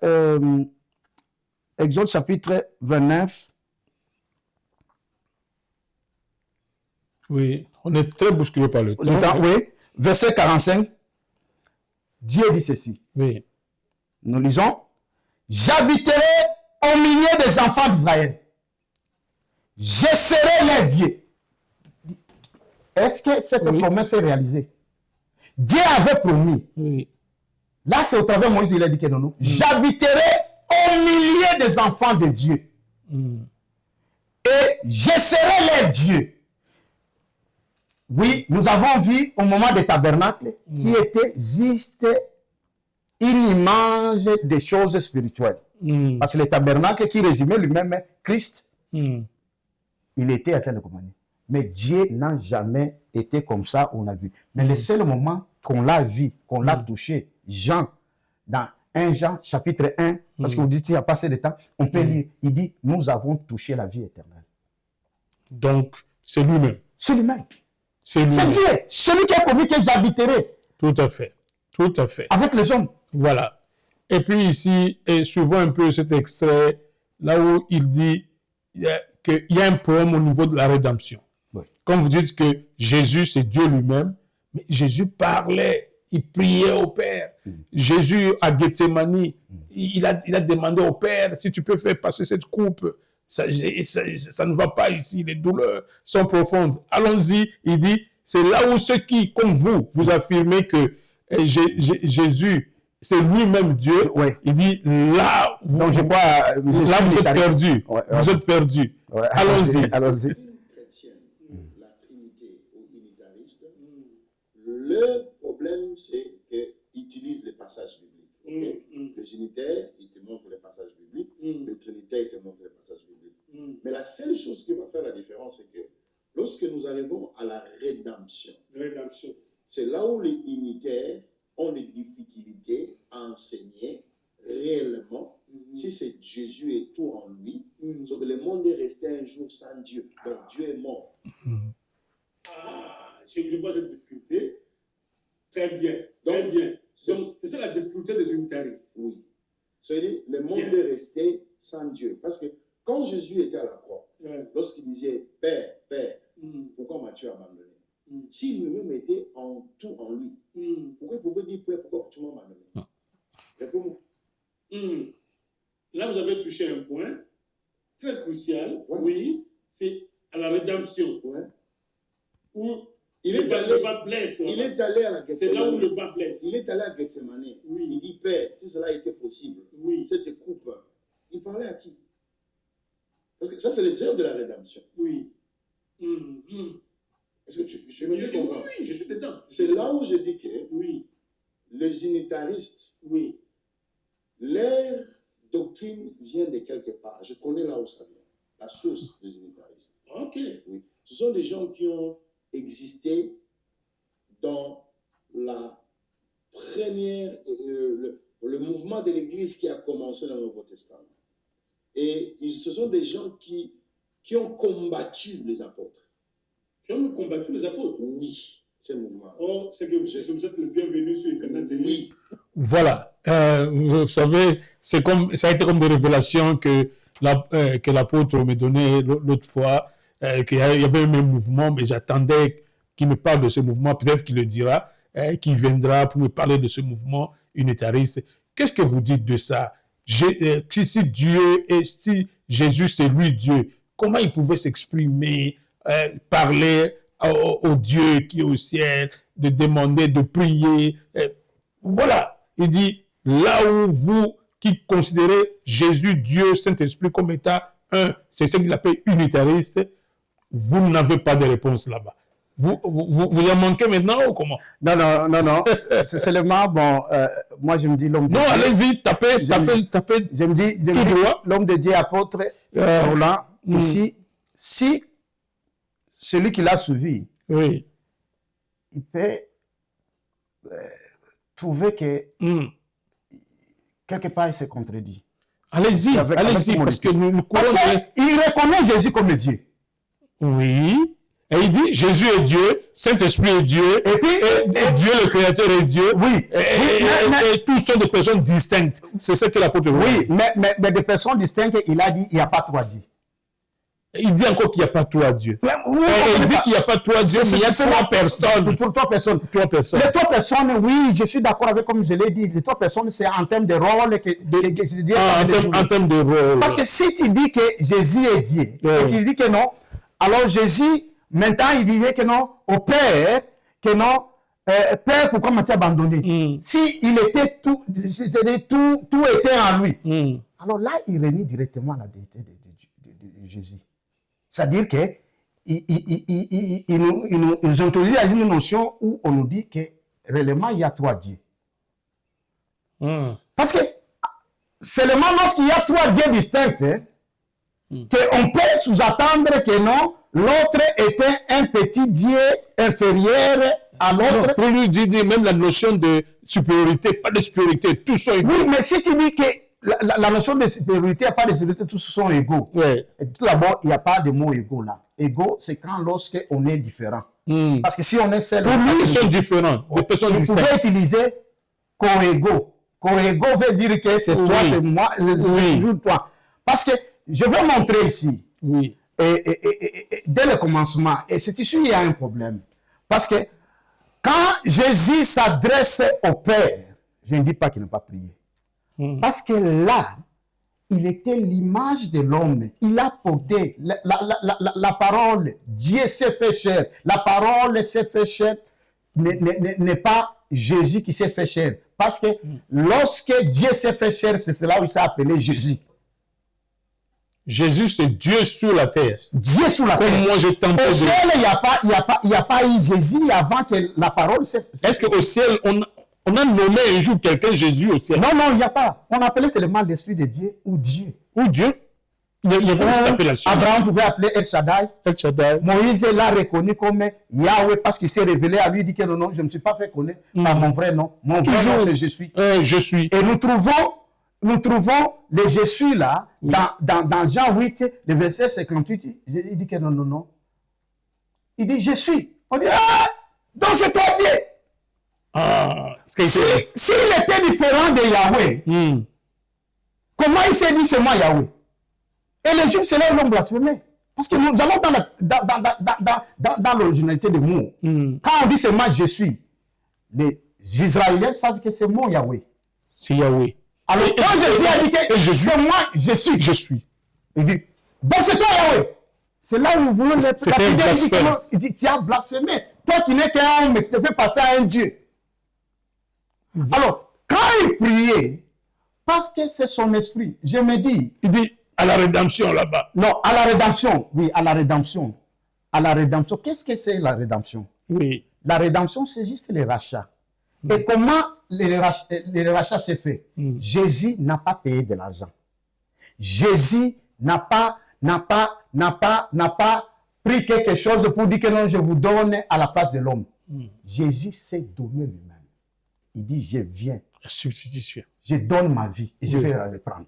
chapitre 29. Oui, on est très bousculé par le temps. Oui, verset 45. Dieu dit ceci. Oui. Nous lisons. J'habiterai au milieu des enfants d'Israël. Je serai leur Dieu. Est-ce que cette promesse est réalisée? Dieu avait promis. Oui. Là, c'est au travers de Moïse, il a dit que non. J'habiterai au milieu des enfants de Dieu. Et je serai leur Dieu. Oui, nous avons vu au moment des tabernacles qui était juste une image des choses spirituelles. Parce que le tabernacle qui résumait lui-même Christ, il était à de communier. Mais Dieu n'a jamais été comme ça, on a vu. Mais le seul moment qu'on l'a vu, qu'on l'a touché, Jean, dans 1 Jean, chapitre 1, parce que vous dites qu'il n'y a pas assez de temps, on peut lire, il dit, nous avons touché la vie éternelle. Donc, c'est lui-même. C'est lui-même. C'est Dieu, celui qui a promis que j'habiterai. Tout à fait. Tout à fait. Avec les hommes. Voilà. Et puis ici, suivons un peu cet extrait, là où il dit qu'il y a un problème au niveau de la rédemption. Oui. Quand vous dites que Jésus, c'est Dieu lui-même, mais Jésus parlait, il priait au Père. Jésus, à Gethsémani, il a demandé au Père, si tu peux faire passer cette coupe. Ça ne va pas ici, les douleurs sont profondes. Allons-y, il dit, c'est là où ceux qui, comme vous affirmez que Jésus, c'est lui-même Dieu. Ouais. Il dit, là, vous êtes perdu. Vous êtes perdu. Ouais. Allons-y. Allons-y. Chrétienne, la Trinité ou unitariste, le problème, c'est qu'ils utilisent les passages bibliques. Okay? Le Unitaire, il te montre les passages bibliques. Le Trinitaire, il te montre les passages bibliques. Mais la seule chose qui va faire la différence, c'est que lorsque nous arrivons à la rédemption, c'est là où les unitaires ont des difficultés à enseigner réellement si c'est Jésus et tout en lui. Sauf que le monde est resté un jour sans Dieu. Donc Dieu est mort. Je vois cette difficulté. Très bien. Très bien. Donc, c'est ça la difficulté des unitaristes. Oui. C'est-à-dire, le monde est resté sans Dieu. Parce que quand Jésus était à la croix, lorsqu'il disait « Père, Père, pourquoi m'as-tu abandonné ?» S'il lui-même était en tout en lui, pourquoi il pouvait dire « Père, pourquoi tu m'as abandonné ?» Réponds-moi. Là, vous avez touché un point très crucial. Oui, c'est à la rédemption. Où il est allé à la Gethsémani. C'est là où le bas blesse. Il est allé à Gethsémani. Oui. Il dit, Père, si cela était possible, cette coupe, il parlait à qui? Parce que ça, c'est les heures de la rédemption. Oui. Est-ce que je me comprends? Oui, je suis dedans. C'est là où je dis que les unitaristes, leur doctrine vient de quelque part. Je connais là où ça vient. la source des unitaristes. Ok. Oui. Ce sont des gens qui ont existé dans la première, le mouvement de l'Église qui a commencé dans le Nouveau Testament. Et ce sont des gens qui ont combattu les apôtres. Qui ont combattu les apôtres? Oui, c'est le mouvement. Oh, c'est que vous êtes le bienvenu sur Internet. Oui. Voilà. Vous savez, ça a été comme des révélations que l'apôtre me donnait l'autre fois, qu'il y avait un même mouvement, mais j'attendais qu'il me parle de ce mouvement. Peut-être qu'il le dira, qu'il viendra pour me parler de ce mouvement unitariste. Qu'est-ce que vous dites de ça? Si Dieu et si Jésus c'est lui Dieu, comment il pouvait s'exprimer, parler au Dieu qui est au ciel, de demander, de prier? Voilà, il dit, là où vous qui considérez Jésus, Dieu, Saint-Esprit comme étant un, c'est ce qu'il appelle unitariste, vous n'avez pas de réponse là-bas. Vous en manquez maintenant ou comment? Non. C'est seulement, bon, moi je me dis l'homme de Dieu. Non, allez-y, tapez. Je me dis l'homme de Dieu, apôtre Roland, ici, si celui qui l'a suivi, oui, il peut trouver que quelque part il se contredit. Allez-y, parce que nous il reconnaît Jésus comme Dieu. Oui. Et il dit, Jésus est Dieu, Saint-Esprit est Dieu, et Dieu le Créateur est Dieu. Oui. Et tous sont des personnes distinctes. C'est ce que l'apôtre dit. Oui, mais des personnes distinctes, il a dit, il n'y a pas trois dieux. Il dit encore qu'il n'y a pas trois dieux. Il dit qu'il n'y a pas trois dieux, mais il y a trois personnes. Pour trois personnes. Les trois personnes, oui, je suis d'accord avec, comme je l'ai dit, les trois personnes, c'est en termes de rôle. En termes de rôle. Parce que si tu dis que Jésus est Dieu, et tu dis que non, alors Jésus, maintenant, il disait que non, au Père, que non, Père, pourquoi m'as-tu abandonné? Si il était tout était en lui. Alors là, il renie directement la déité de Jésus. C'est-à-dire que ils nous introduisent à une notion où on nous dit que réellement il y a trois dieux. Parce que seulement lorsqu'il y a trois dieux distincts, qu'on peut sous-attendre que non, l'autre était un petit Dieu inférieur à l'autre. Pour lui dire même la notion de supériorité, pas de supériorité, tous sont égaux. Oui, mais si tu dis que la notion de supériorité, il n'y a pas de supériorité, tous sont égaux. Ouais. Tout d'abord, il n'y a pas de mot égaux là. Égaux, c'est quand lorsqu'on est différent. Parce que si on est seul... Pour lui, ils sont différents, des personnes distinctes. Vous pouvez utiliser co-égaux. Co-égaux veut dire que c'est toi, c'est moi, c'est toujours toi. Parce que je vais montrer ici. Oui. Et dès le commencement, et c'est ici qu'il y a un problème. Parce que quand Jésus s'adresse au Père, je ne dis pas qu'il n'a pas prié. Parce que là, il était l'image de l'homme. Il a porté la parole. Dieu s'est fait chair. La parole s'est fait chair. N'est pas Jésus qui s'est fait chair. Parce que lorsque Dieu s'est fait chair, c'est cela où il s'est appelé Jésus. Jésus, c'est Dieu sur la terre. Dieu sur la terre. Comme moi, j'ai tenté de... Au ciel, il n'y a pas eu Jésus avant que la parole... Est-ce qu'au ciel, on a nommé un jour quelqu'un Jésus au ciel? Non, il n'y a pas. On appelait seulement l'Esprit de Dieu ou Dieu. Ou Dieu. Il y avait cette appellation. Abraham pouvait appeler El Shaddai. El Shaddai. Moïse l'a reconnu comme Yahweh parce qu'il s'est révélé à lui. Il dit que non, je ne me suis pas fait connaître par mon vrai nom. Mon vrai nom, c'est Je suis. Je suis. Et nous trouvons les Je suis là, dans Jean 8, le verset 58. Il dit que non. Il dit Je suis. On dit donc c'est toi Dieu. S'il était différent de Yahweh, comment il s'est dit c'est moi Yahweh? Et les Juifs, c'est là où l'ont blasphémé. Parce que nous allons dans l'originalité des mots. Quand on dit c'est moi je suis, les Israéliens savent que c'est mon Yahweh. C'est Yahweh. Alors quand Jésus a dit que c'est moi je suis. Je suis. Il dit, bon c'est toi Yahweh. C'est là où nous voulons blasphème. Il dit, tu as blasphémé. Toi qui n'es qu'un homme, mais tu te fais passer à un Dieu. Alors, quand il priait, parce que c'est son esprit, je me dis... Il dit à la rédemption là-bas. Non, à la rédemption. Oui, à la rédemption. À la rédemption. Qu'est-ce que c'est la rédemption? Oui. La rédemption, c'est juste les rachats. Et comment les rachats s'est fait? Jésus n'a pas payé de l'argent. Jésus n'a pas n'a pas pris quelque chose pour dire que non, je vous donne à la place de l'homme. Jésus s'est donné lui-même. Il dit, je viens. La substitution. Je donne ma vie et je vais la reprendre.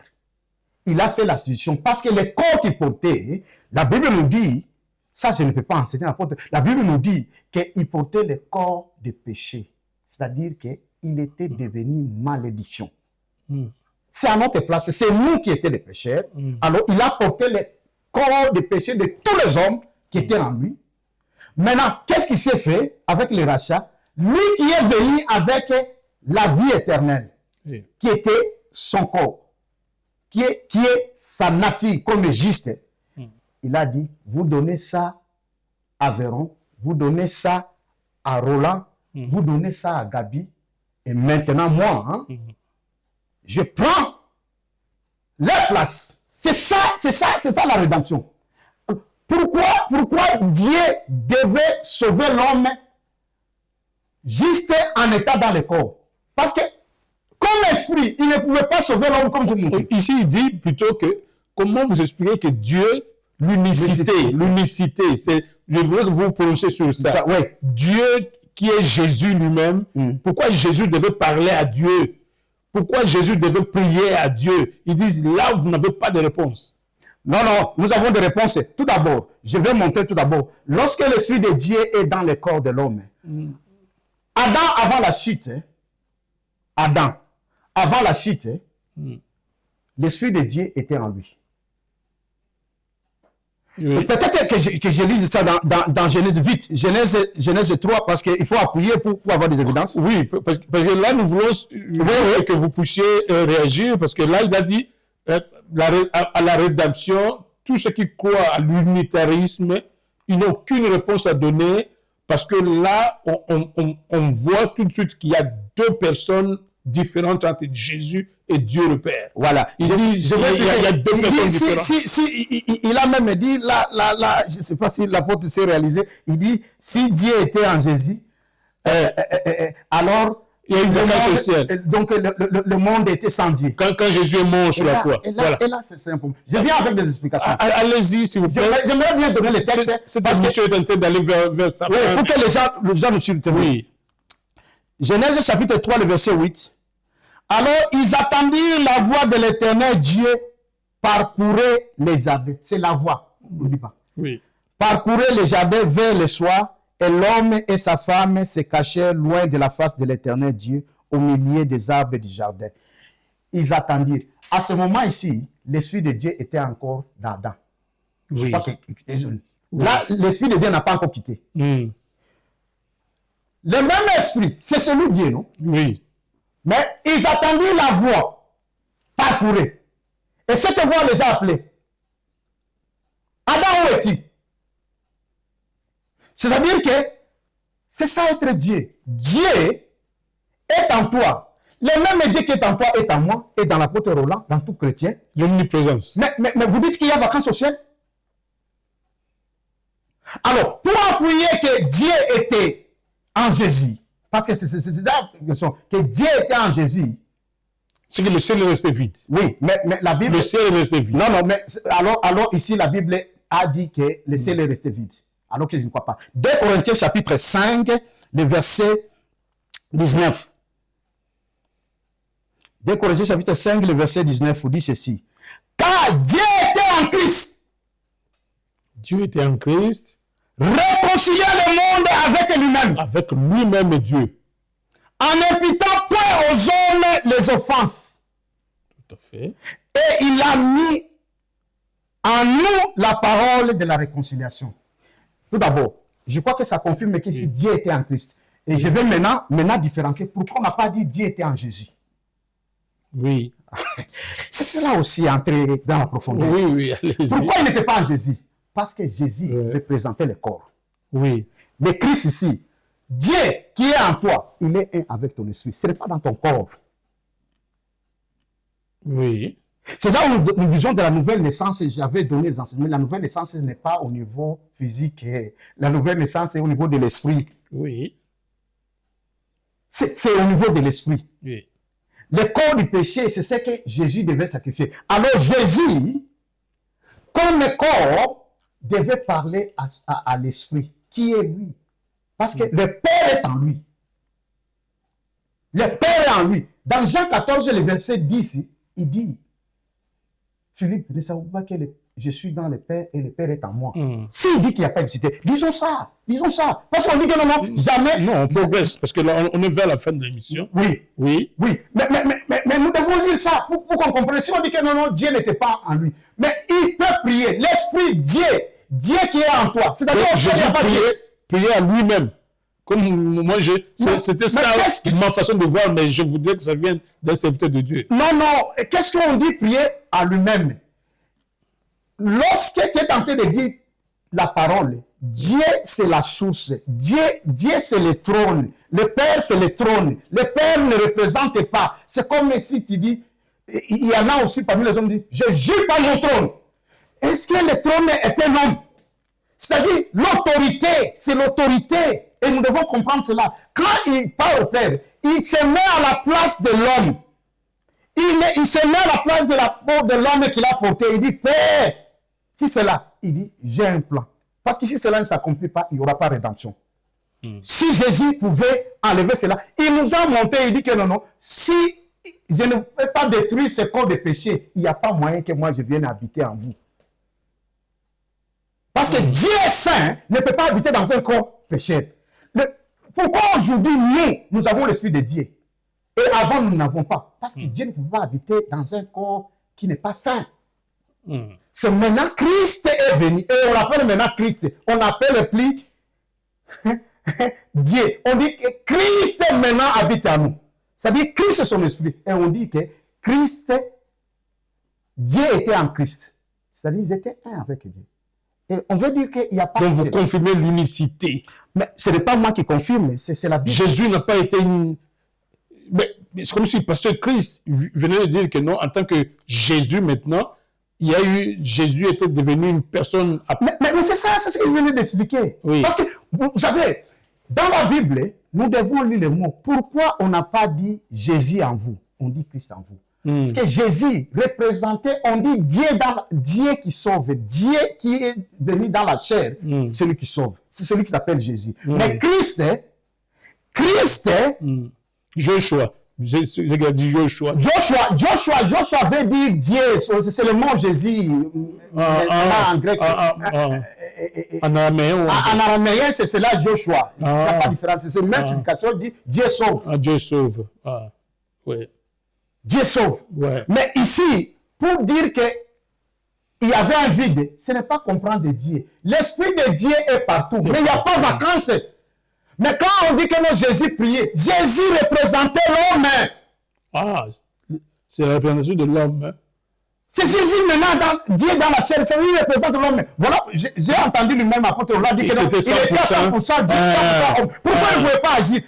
Il a fait la substitution parce que les corps qu'il portait, la Bible nous dit, ça je ne peux pas enseigner à l'apôtre, la Bible nous dit qu'il portait les corps de péché. C'est-à-dire qu'il était devenu malédiction. C'est à notre place, c'est nous qui étions les pécheurs. Alors il a porté les corps de péché de tous les hommes qui étaient en lui. Maintenant, qu'est-ce qui s'est fait avec le rachat? Lui qui est venu avec la vie éternelle, qui était son corps, qui est sa nature comme juste. Il a dit, vous donnez ça à Véron, vous donnez ça à Roland, vous donnez ça à Gabi, et maintenant moi, je prends leur place. C'est ça la rédemption. Pourquoi Dieu devait sauver l'homme juste en état dans le corps? Parce que, comme esprit, il ne pouvait pas sauver l'homme comme tout le monde. Ici, il dit plutôt que, comment vous expliquez que Dieu, l'unicité, je voudrais que vous prononciez sur ça. Ouais. Dieu qui est Jésus lui-même, pourquoi Jésus devait parler à Dieu? Pourquoi Jésus devait prier à Dieu? Ils disent, là, vous n'avez pas de réponse. Non, nous avons des réponses. Tout d'abord, je vais montrer tout d'abord. Lorsque l'Esprit de Dieu est dans le corps de l'homme, Adam, avant la chute, l'Esprit de Dieu était en lui. Oui. Peut-être que je lise ça dans Genèse vite, Genèse 3, parce qu'il faut appuyer pour avoir des évidences. Oui, parce que là, nous voulons que vous puissiez réagir, parce que là, il a dit, à la rédemption, tous ceux qui croient à l'unitarisme, ils n'ont aucune réponse à donner, parce que là, on voit tout de suite qu'il y a deux personnes différentes entre Jésus et Dieu le Père. Voilà. Il y a deux personnes différentes. Il a même dit, là, je ne sais pas si l'apôtre s'est réalisé, il dit, si Dieu était en Jésus, alors il y a une vacance au ciel. Donc le monde était sans Dieu. Quand Jésus est mort sur la croix. Et là c'est un problème. Je viens avec des explications. Allez-y, s'il vous plaît. J'aimerais bien donner les textes. Cette discussion est en train d'aller vers ça. Oui, pour que les gens nous suivent. Oui. Genèse chapitre 3, le verset 8. Alors, ils attendirent la voix de l'Éternel Dieu parcourir les jardins. C'est la voix, n'oublie pas. Oui. Parcourir les jardins vers le soir, et l'homme et sa femme se cachèrent loin de la face de l'Éternel Dieu, au milieu des arbres du jardin. Ils attendirent. À ce moment ici, l'Esprit de Dieu était encore dans Adam. Oui. Là, l'Esprit de Dieu n'a pas encore quitté. Le même Esprit, c'est celui de Dieu, non? Oui. Mais ils attendirent la voix parcourir. Et cette voix les a appelés. Adam, où es-tu? C'est-à-dire que c'est ça être Dieu. Dieu est en toi. Le même Dieu qui est en toi est en moi, et dans l'apôtre Roland, dans tout chrétien. L'omniprésence. Mais vous dites qu'il y a vacances au ciel? Alors, pour appuyer que Dieu était en Jésus, parce que c'est la question, que Dieu était en Jésus. C'est que le ciel est resté vide. Oui, mais la Bible... Le ciel est resté vide. Non, mais alors ici, la Bible a dit que le ciel est resté vide. Alors que je ne crois pas. 2 Corinthiens chapitre 5, le verset 19. 2 Corinthiens chapitre 5, le verset 19, vous dit ceci. Car Dieu était en Christ. Dieu était en Christ. Réconcilier le monde avec lui-même. Avec lui-même et Dieu. En n'imputant point aux hommes les offenses. Tout à fait. Et il a mis en nous la parole de la réconciliation. Tout d'abord, je crois que ça confirme que si Dieu était en Christ. Et je vais maintenant différencier pourquoi on n'a pas dit Dieu était en Jésus. Oui. C'est cela aussi entrer dans la profondeur. Oui, allez-y. Pourquoi il n'était pas en Jésus? Parce que Jésus représentait le corps. Oui. Mais Christ ici, Dieu qui est en toi, il est un avec ton esprit. Ce n'est pas dans ton corps. Oui. C'est là où nous disons de la nouvelle naissance, et j'avais donné les enseignements. La nouvelle naissance n'est pas au niveau physique. La nouvelle naissance est au niveau de l'esprit. Oui. C'est au niveau de l'esprit. Oui. Le corps du péché, c'est ce que Jésus devait sacrifier. Alors Jésus, comme le corps devait parler à l'esprit, qui est lui. Parce que le Père est en lui. Le Père est en lui. Dans Jean 14, le verset 10, il dit, Philippe, ne savez pas que je suis dans le Père et le Père est en moi. S'il dit qu'il n'y a pas d'unicité, disons ça. Parce qu'on dit que non, jamais. Non, on progresse, parce que là, on est vers la fin de l'émission. Oui. Mais nous devons lire ça pour qu'on comprenne. Si on dit que non, Dieu n'était pas en lui. Mais il peut prier. L'Esprit, Dieu qui est en toi. C'est-à-dire que Jésus priait à lui-même. Comme moi, c'était ça ma façon de voir, mais je voudrais que ça vienne d'un serviteur de Dieu. Non. Qu'est-ce qu'on dit prier à lui-même? Lorsque tu es tenté de dire la parole, Dieu c'est la source. Dieu c'est le trône. Le Père c'est le trône. Le Père ne représente pas. C'est comme si tu dis, il y en a aussi parmi les hommes qui disent, je jure par mon trône. Est-ce que le trône est un homme? C'est-à-dire, l'autorité, c'est l'autorité. Et nous devons comprendre cela. Quand il parle au Père, il se met à la place de l'homme. Il se met à la place de la peau de l'homme qu'il a porté. Il dit, Père, si c'est là, il dit, j'ai un plan. Parce que si cela ne s'accomplit pas, il n'y aura pas de rédemption. Si Jésus pouvait enlever cela, il nous a montré, il dit que non, si je ne peux pas détruire ce corps de péché, il n'y a pas moyen que moi je vienne habiter en vous. Parce que Dieu saint ne peut pas habiter dans un corps péché. Pourquoi aujourd'hui nous avons l'esprit de Dieu et avant nous n'avons pas? Parce que Dieu ne peut pas habiter dans un corps qui n'est pas saint. C'est maintenant Christ est venu et on l'appelle maintenant Christ. On n'appelle plus Dieu. On dit que Christ maintenant habite en nous. C'est-à-dire Christ c'est son esprit. Et on dit que Christ, Dieu était en Christ. C'est-à-dire qu'ils étaient un avec Dieu. Et on veut dire qu'il n'y a pas... Donc vous confirmez l'unicité. Mais ce n'est pas moi qui confirme, c'est la Bible. Jésus n'a pas été une... Mais c'est comme si le pasteur Christ venait de dire que non, en tant que Jésus maintenant, Jésus était devenu une personne... Mais c'est ça, c'est ce qu'il venait d'expliquer. Oui. Parce que, vous savez, dans la Bible, nous devons lire le mot. Pourquoi on n'a pas dit Jésus en vous? On dit Christ en vous. Parce que Jésus représentait, on dit Dieu qui sauve, Dieu qui est venu dans la chair, celui qui sauve. C'est celui qui s'appelle Jésus. Mais Christ, Joshua. J'ai dit Joshua. Joshua veut dire Dieu, c'est le mot Jésus en grec. En araméen. En araméen, c'est cela Joshua. Il n'y a pas de différence. C'est une même signification, dit Dieu sauve. Dieu sauve. Oui. Dieu sauve. Ouais. Mais ici, pour dire qu'il y avait un vide, ce n'est pas comprendre de Dieu. L'Esprit de Dieu est partout, mais il n'y a pas de vacances. Mais quand on dit que non, Jésus priait, Jésus représentait l'homme. C'est la représentation de l'homme. C'est Jésus maintenant, Dieu dans la chair, c'est lui qui représente l'homme. Voilà, j'ai entendu lui-même apôtre, on a dit que non, il était 100% Dieu, 100% homme. Pourquoi il ne pouvait pas agir?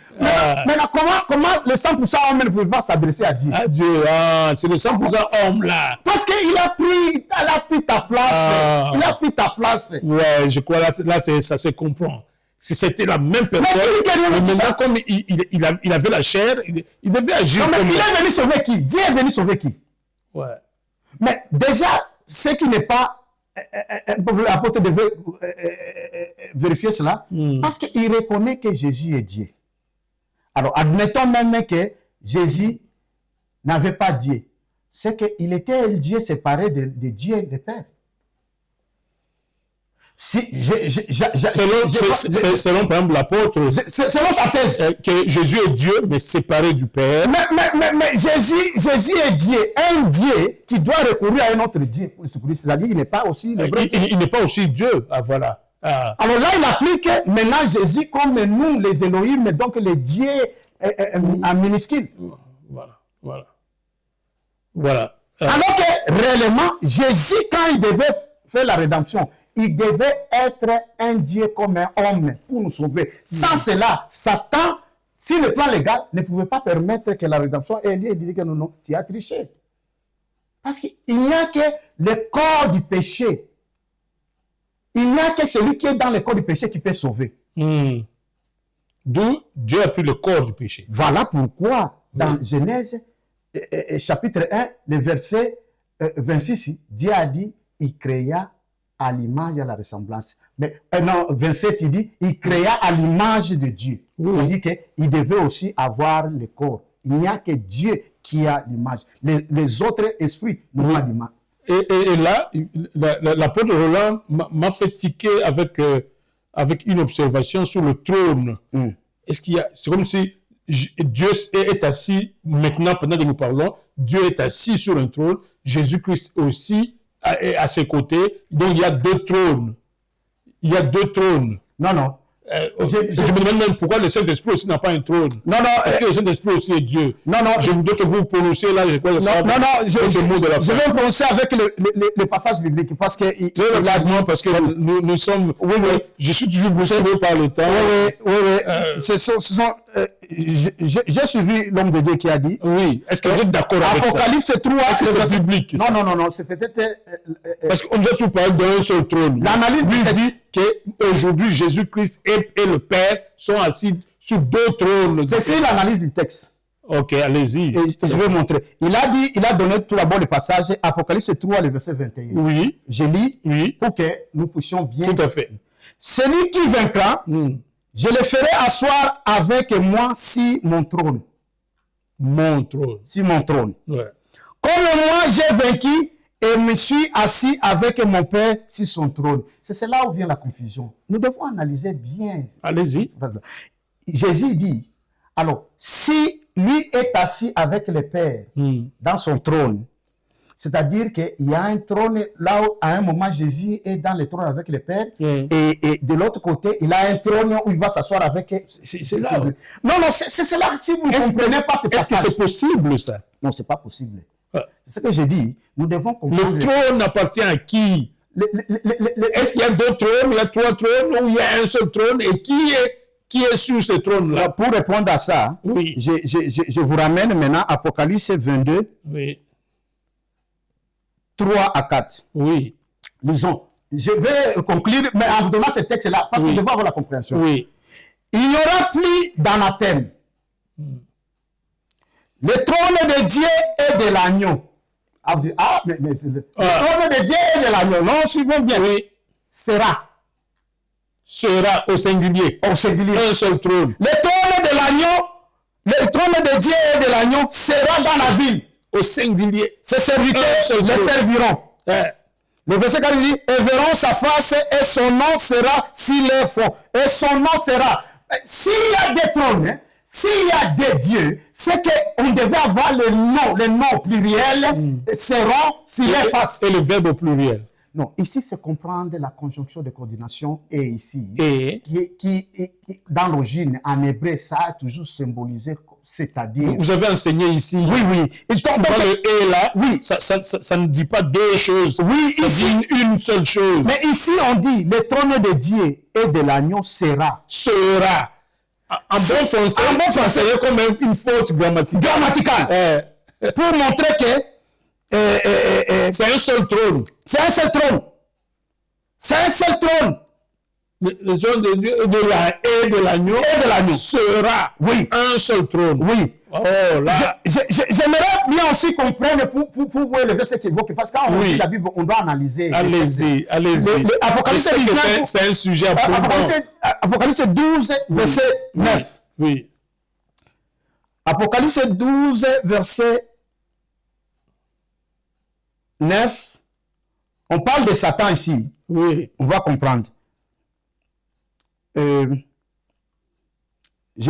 Maintenant, comment le 100% homme ne pouvait pas s'adresser à Dieu? À Dieu, c'est le 100% homme là. Parce qu'il a pris ta place. Il a pris ta place. Ouais, je crois là ça se comprend. Si c'était la même personne, mais maintenant comme il avait la chair, il devait agir non, mais comme... il est venu sauver qui? Dieu est venu sauver qui? Ouais. Mais déjà, ce qui n'est pas... L'apôtre devait vérifier cela, parce qu'il reconnaît que Jésus est Dieu. Alors, admettons même que Jésus n'avait pas Dieu. C'est qu'il était un Dieu séparé de Dieu et de Père. Selon par exemple l'apôtre, selon sa thèse, que Jésus est Dieu, mais séparé du Père. Mais Jésus est Dieu, un Dieu qui doit recourir à un autre Dieu pour le secourir. C'est-à-dire qu'il n'est pas aussi le vrai Dieu. Il n'est pas aussi Dieu. Voilà. Alors là, il applique maintenant Jésus comme nous, les Elohim, donc les dieux en minuscule. Voilà. Alors que réellement, Jésus, quand il devait faire la rédemption, il devait être un Dieu comme un homme pour nous sauver. Sans cela, Satan, sur le plan légal, ne pouvait pas permettre que la rédemption ait lieu. Il dit que non, tu as triché. Parce qu'il n'y a que le corps du péché. Il n'y a que celui qui est dans le corps du péché qui peut sauver. D'où Dieu a pris le corps du péché. Voilà pourquoi, dans Genèse, chapitre 1, le verset 26, Dieu a dit, il créa à l'image et à la ressemblance. Mais non, 27, il dit, il créa à l'image de Dieu. Oui. Il dit qu'il devait aussi avoir le corps. Il n'y a que Dieu qui a l'image. Les autres esprits n'ont pas d'image. Et là, l'apôtre Roland m'a fait tiquer avec une observation sur le trône. Est-ce qu'il y a, c'est comme si Dieu est assis, maintenant, pendant que nous parlons, Dieu est assis sur un trône, Jésus-Christ aussi est à ses côtés, donc il y a deux trônes. Il y a deux trônes. Non, non. Je me demande même pourquoi le Saint-Esprit aussi n'a pas un trône. Non, non. Est-ce que le Saint-Esprit aussi est Dieu? Non, non. Je voudrais que vous prononciez là, je crois que ça. Non, non, je vais prononcer avec le passage biblique parce que il a dit, parce que nous sommes. Oui, oui. Je suis toujours bousculé par le temps. Oui, oui. J'ai suivi l'homme de Dieu qui a dit. Oui. Est-ce que vous êtes d'accord avec ça? Apocalypse 3. Est-ce que c'est biblique? Non, non, non, non. C'est peut-être. Parce qu'on doit tout parler d'un seul trône. L'analyse lui dit qu'aujourd'hui, Jésus-Christ et le Père sont assis sur deux trônes. C'est l'analyse du texte. Ok, allez-y. Je vais montrer. Il a donné tout d'abord le passage Apocalypse 3, le verset 21. Oui. Je lis oui. pour que nous puissions bien. Tout à fait. Celui qui vaincra, je le ferai asseoir avec moi sur mon trône. Mon trône. Sur mon trône. Ouais. Comme moi j'ai vaincu et me suis assis avec mon Père sur son trône. C'est là où vient la confusion. Nous devons analyser bien. Allez-y. Jésus dit, alors, si lui est assis avec le Père dans son trône, c'est-à-dire qu'il y a un trône là où, à un moment, Jésus est dans le trône avec le Père, et de l'autre côté, il a un trône où il va s'asseoir avec... C'est là. Non, non, c'est là. Si vous ne comprenez pas, c'est pas ça. Est-ce que c'est possible, ça? Non, c'est pas possible. C'est ce que j'ai dit. Nous devons comprendre... Le trône appartient à qui? Est-ce qu'il y a deux trônes? Il y a trois trônes ou il y a un seul trône? Et qui est sur ce trône-là? Pour répondre à ça, oui. je vous ramène maintenant à Apocalypse 22, oui. 3 à 4. Oui. Lisons. Je vais conclure, mais en donnant ce texte-là, parce que je veux avoir la compréhension. Oui. Il n'y aura plus d'anathème. Le trône de Dieu et de l'agneau. Ah, mais le trône de Dieu et de l'agneau. Non, suivons bien. Oui. Sera au singulier. Au singulier. Un seul trône. Le trône de l'agneau, le trône de Dieu et de l'agneau sera dans la ville. Au singulier. Ses serviteurs le serviront. Le verset 4 dit, et verront sa face et son nom sera sur leur front. Et son nom sera. S'il y a des trônes, s'il y a des dieux, c'est qu'on devait avoir les noms au pluriel seront sur leur face. Et le verbe au pluriel. Non, ici c'est comprendre la conjonction de coordination et ici, qui dans l'origine, en hébreu, ça a toujours symbolisé, c'est-à-dire... Vous avez enseigné ici. Oui, oui. Et donc, le « et » là, oui. ça ne dit pas deux choses. Oui, ça ici, dit une seule chose. Mais ici, on dit, le trône de Dieu et de l'agneau sera. Sera. En bon français, c'est comme une faute grammaticale. Pour montrer que c'est un seul trône. C'est un seul trône. C'est un seul trône. Le trône de Dieu et de l'agneau sera un seul trône. Oui. Oh là. J'aimerais bien aussi comprendre pour voir le verset qui évoque. Parce que quand on lit la Bible, on doit analyser. Allez-y. Apocalypse 19. C'est un sujet à prendre. Apocalypse 12, verset 9. Oui. Apocalypse 12, verset 9. On parle de Satan ici. Oui. On va comprendre. Je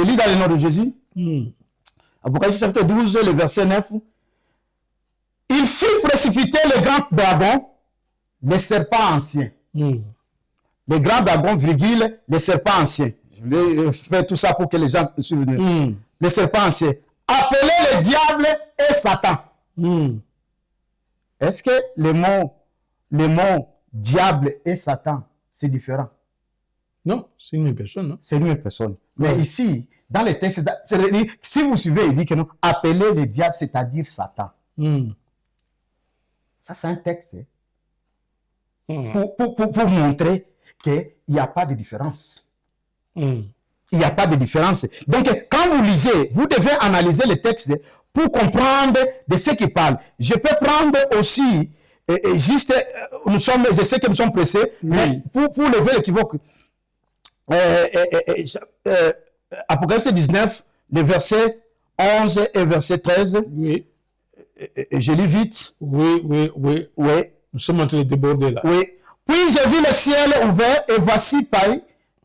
lis dans le nom de Jésus. Apocalypse chapitre 12, le verset 9. Il fit précipiter le grand dragon, les serpents anciens. Le grand dragon, virgule, les serpents anciens. Je vais faire tout ça pour que les gens suivent. Les serpents anciens. Appelé le diable et Satan. Est-ce que les mots diable et Satan, c'est différent? Non, c'est une personne. Non? C'est une même personne. Mais ici, dans les textes, si vous suivez, il dit que non, appeler le diable, c'est-à-dire Satan. Ça, c'est un texte pour montrer qu'il n'y a pas de différence. Il n'y a pas de différence. Donc, quand vous lisez, vous devez analyser le texte pour comprendre de ce qu'il parle. Je peux prendre aussi juste, je sais que nous sommes pressés, mais pour lever l'équivoque, Apocalypse 19, le verset 11 et verset 13. Oui. Je lis vite. Oui. Nous sommes en train de déborder là. Oui. Puis j'ai vu le ciel ouvert et voici pareil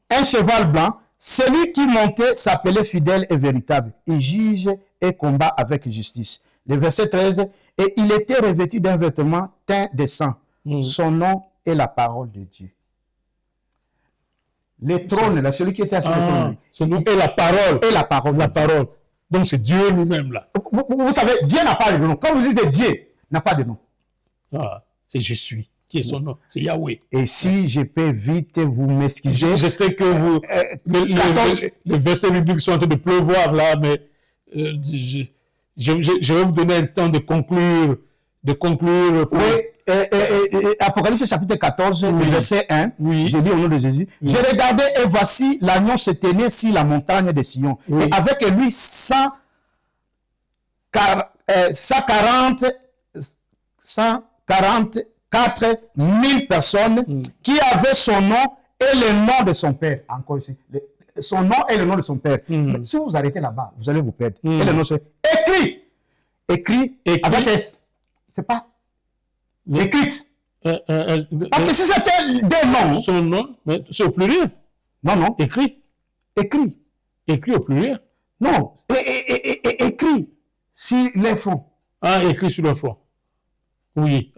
un cheval blanc. Celui qui montait s'appelait fidèle et véritable. Il juge et combat avec justice. Le verset 13. Et il était revêtu d'un vêtement teint de sang. Son nom est la parole de Dieu. Les trônes, là, celui qui était assis sur le trône. Son nom est la parole. Et la parole. La parole. Donc c'est Dieu lui-même là. Vous savez, Dieu n'a pas de nom. Quand vous dites Dieu, n'a pas de nom. C'est je suis. Qui est son nom? C'est Yahweh. Et si je peux vite vous m'excuser. Je sais que vous. Les versets bibliques sont en train de pleuvoir là, mais je vais vous donner un temps de conclure. Oui, Apocalypse chapitre 14, verset 1. Oui. Je lis au nom de Jésus. Oui. Je regardais et voici l'agneau se tenait sur la montagne de Sion. Oui. Et avec lui 144 000 personnes qui avaient son nom et le nom de son père. Encore ici. Son nom et le nom de son père. Mais si vous arrêtez là-bas, vous allez vous perdre. Et le nom de son père. Écrit avec S. C'est pas écrite. Parce que si c'était des noms. Son nom, mais c'est au pluriel. Non. Écrit au pluriel. Non. Écrit sur les fronts. Écrit sur le front. Oui.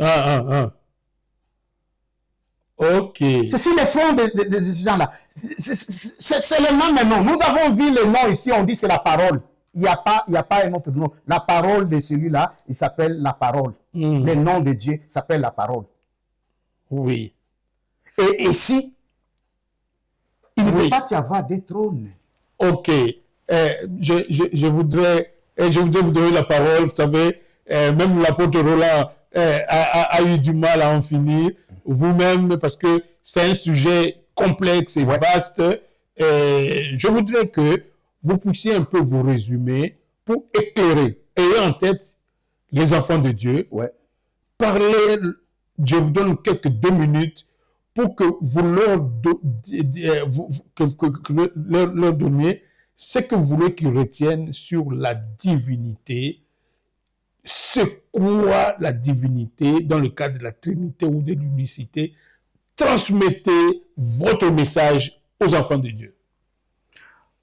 Ok. C'est sur les fronts de ces gens-là. C'est le même nom. Nous avons vu le nom ici, on dit c'est la parole. Il n'y a pas un autre nom. La parole de celui-là, il s'appelle la parole. Le nom de Dieu s'appelle la parole. Oui. Et ici, il ne peut pas y avoir des trônes. Ok. Je voudrais vous donner la parole. Vous savez, même l'apôtre Roland a eu du mal à en finir. Vous-même, parce que c'est un sujet complexe et vaste. Je voudrais que vous puissiez un peu vous résumer pour éclairer. Ayez en tête les enfants de Dieu. Parlez, je vous donne quelques 2 minutes pour que vous leur donniez ce que vous voulez qu'ils retiennent sur la divinité. C'est quoi la divinité dans le cadre de la Trinité ou de l'unicité? Transmettez votre message aux enfants de Dieu.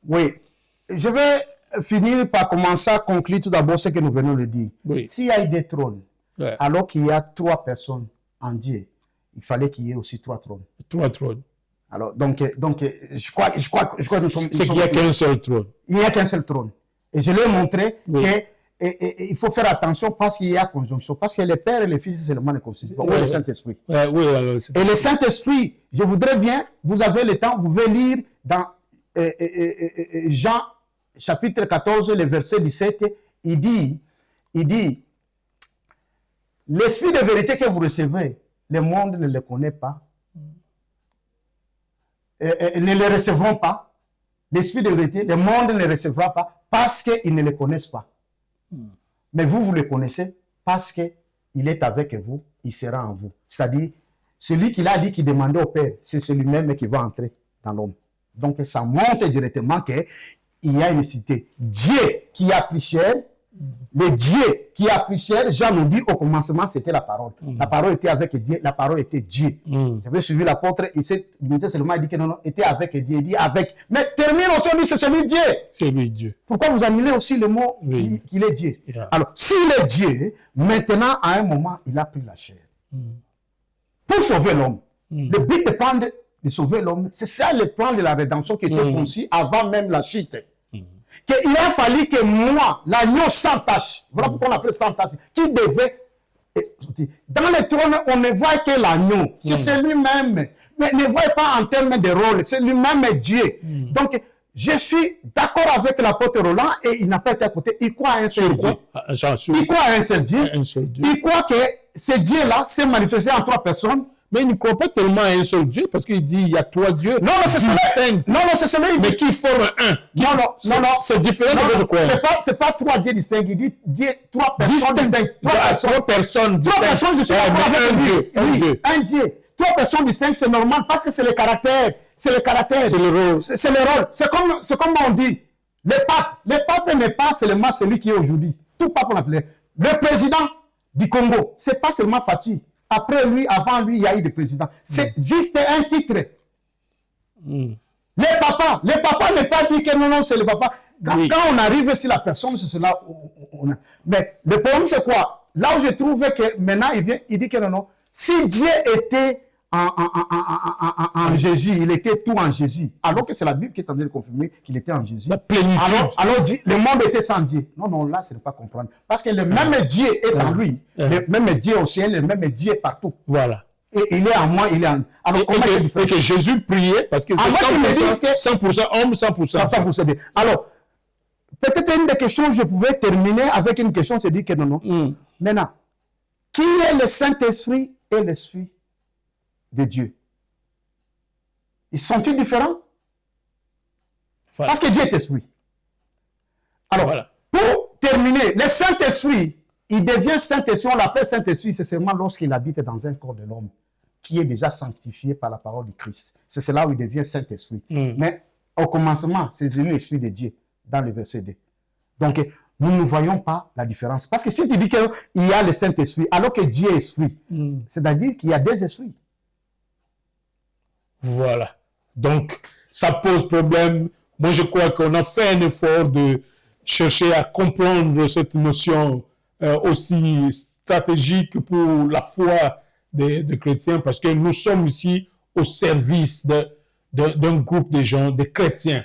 Oui. Je vais finir par commencer à conclure tout d'abord ce que nous venons de dire. S'il y a des trônes, alors qu'il y a 3 personnes en Dieu, il fallait qu'il y ait aussi 3 trônes. 3 trônes. Alors, donc je crois que nous sommes... C'est qu'il n'y a qu'un seul trône. Il n'y a qu'un seul trône. Et je leur ai montré qu'il faut faire attention parce qu'il y a conjonction. Parce que le Père et le Fils, c'est seulement le consistent. Le Saint-Esprit. Alors, et le Saint-Esprit, je voudrais bien, vous avez le temps, vous pouvez lire dans Jean chapitre 14, le verset 17, il dit, l'esprit de vérité que vous recevez, le monde ne le connaît pas, ne le recevront pas. L'esprit de vérité, le monde ne le recevra pas parce qu'ils ne le connaissent pas. Mais vous le connaissez parce qu'il est avec vous, il sera en vous. C'est-à-dire, celui qui l'a dit, qui demandait au Père, c'est celui-même qui va entrer dans l'homme. Donc, ça montre directement qu'il y a une cité. Dieu qui a pris chair, le Dieu qui a pris chair, Jean nous dit au commencement, c'était la parole. La parole était avec Dieu, la parole était Dieu. J'avais suivi l'apôtre, il s'est limité seulement, il dit que non, était avec Dieu, il dit avec. Mais termine aussi, on dit c'est celui Dieu. C'est lui Dieu. Pourquoi vous annulez aussi le mot qu'il est Dieu? Alors, s'il est Dieu, maintenant, à un moment, il a pris la chair. Pour sauver l'homme. Le but de sauver l'homme, c'est ça le plan de la rédemption qui était conçu avant même la chute. Qu'il a fallu que moi, l'agneau sans tache, voilà pourquoi on appelle sans tache, qui devait... Dans le trône, on ne voit que l'agneau. C'est lui-même. Mais ne voit pas en termes de rôle. C'est lui-même Dieu. Donc, je suis d'accord avec l'apôtre Roland et il n'a pas été à côté. Il croit à un seul Dieu. Il croit à un seul Dieu. Il croit que ce Dieu-là s'est manifesté en 3 personnes. Mais il ne croit pas tellement à un seul Dieu parce qu'il dit il y a 3 dieux. Non, mais c'est celui. Non, c'est celui. Mais qui forment un. Non. C'est différent de votre croyance. C'est pas 3 dieux distincts. Il dit 3 personnes distinctes. 3 personnes distinctes. 3 personnes, je suis un Dieu. Un Dieu. 3 personnes distinctes, c'est normal parce que c'est le caractère. C'est le caractère. C'est le rôle. C'est le rôle. C'est comme on dit. Le pape n'est pas seulement celui qui est aujourd'hui. Tout pape on appelait. Le président du Congo, c'est pas seulement Fathi. Après lui, avant lui, il y a eu des présidents. C'est juste un titre. Les papas n'est pas dit que non, c'est le papa. Quand on arrive sur la personne, c'est cela. Mais le problème, c'est quoi? Là où je trouve que maintenant, il dit que non. Si Dieu était en Jésus, il était tout en Jésus. Alors que c'est la Bible qui est en train de confirmer qu'il était en Jésus. La plénitude. Alors le monde était sans Dieu. Non, là, ce n'est pas comprendre. Parce que le même Dieu est en lui. Le même Dieu au ciel, le même Dieu partout. Voilà. Et il est en moi, il est en... Alors, et que Jésus priait parce que 100% homme, 100% Dieu. Alors, peut-être une des questions, je pouvais terminer avec une question, c'est dire que non. Maintenant, qui est le Saint-Esprit et l'Esprit de Dieu? Ils sont-ils différents? Voilà. Parce que Dieu est esprit. Alors, pour terminer, le Saint-Esprit, il devient Saint-Esprit, on l'appelle Saint-Esprit, c'est seulement lorsqu'il habite dans un corps de l'homme qui est déjà sanctifié par la parole du Christ. C'est cela où il devient Saint-Esprit. Mais au commencement, c'est devenu l'Esprit de Dieu dans le verset 2. Donc, nous ne voyons pas la différence. Parce que si tu dis qu'il y a le Saint-Esprit, alors que Dieu est esprit, c'est-à-dire qu'il y a 2 esprits. Voilà. Donc, ça pose problème. Moi, je crois qu'on a fait un effort de chercher à comprendre cette notion aussi stratégique pour la foi des chrétiens, parce que nous sommes ici au service d'un groupe de gens, des chrétiens,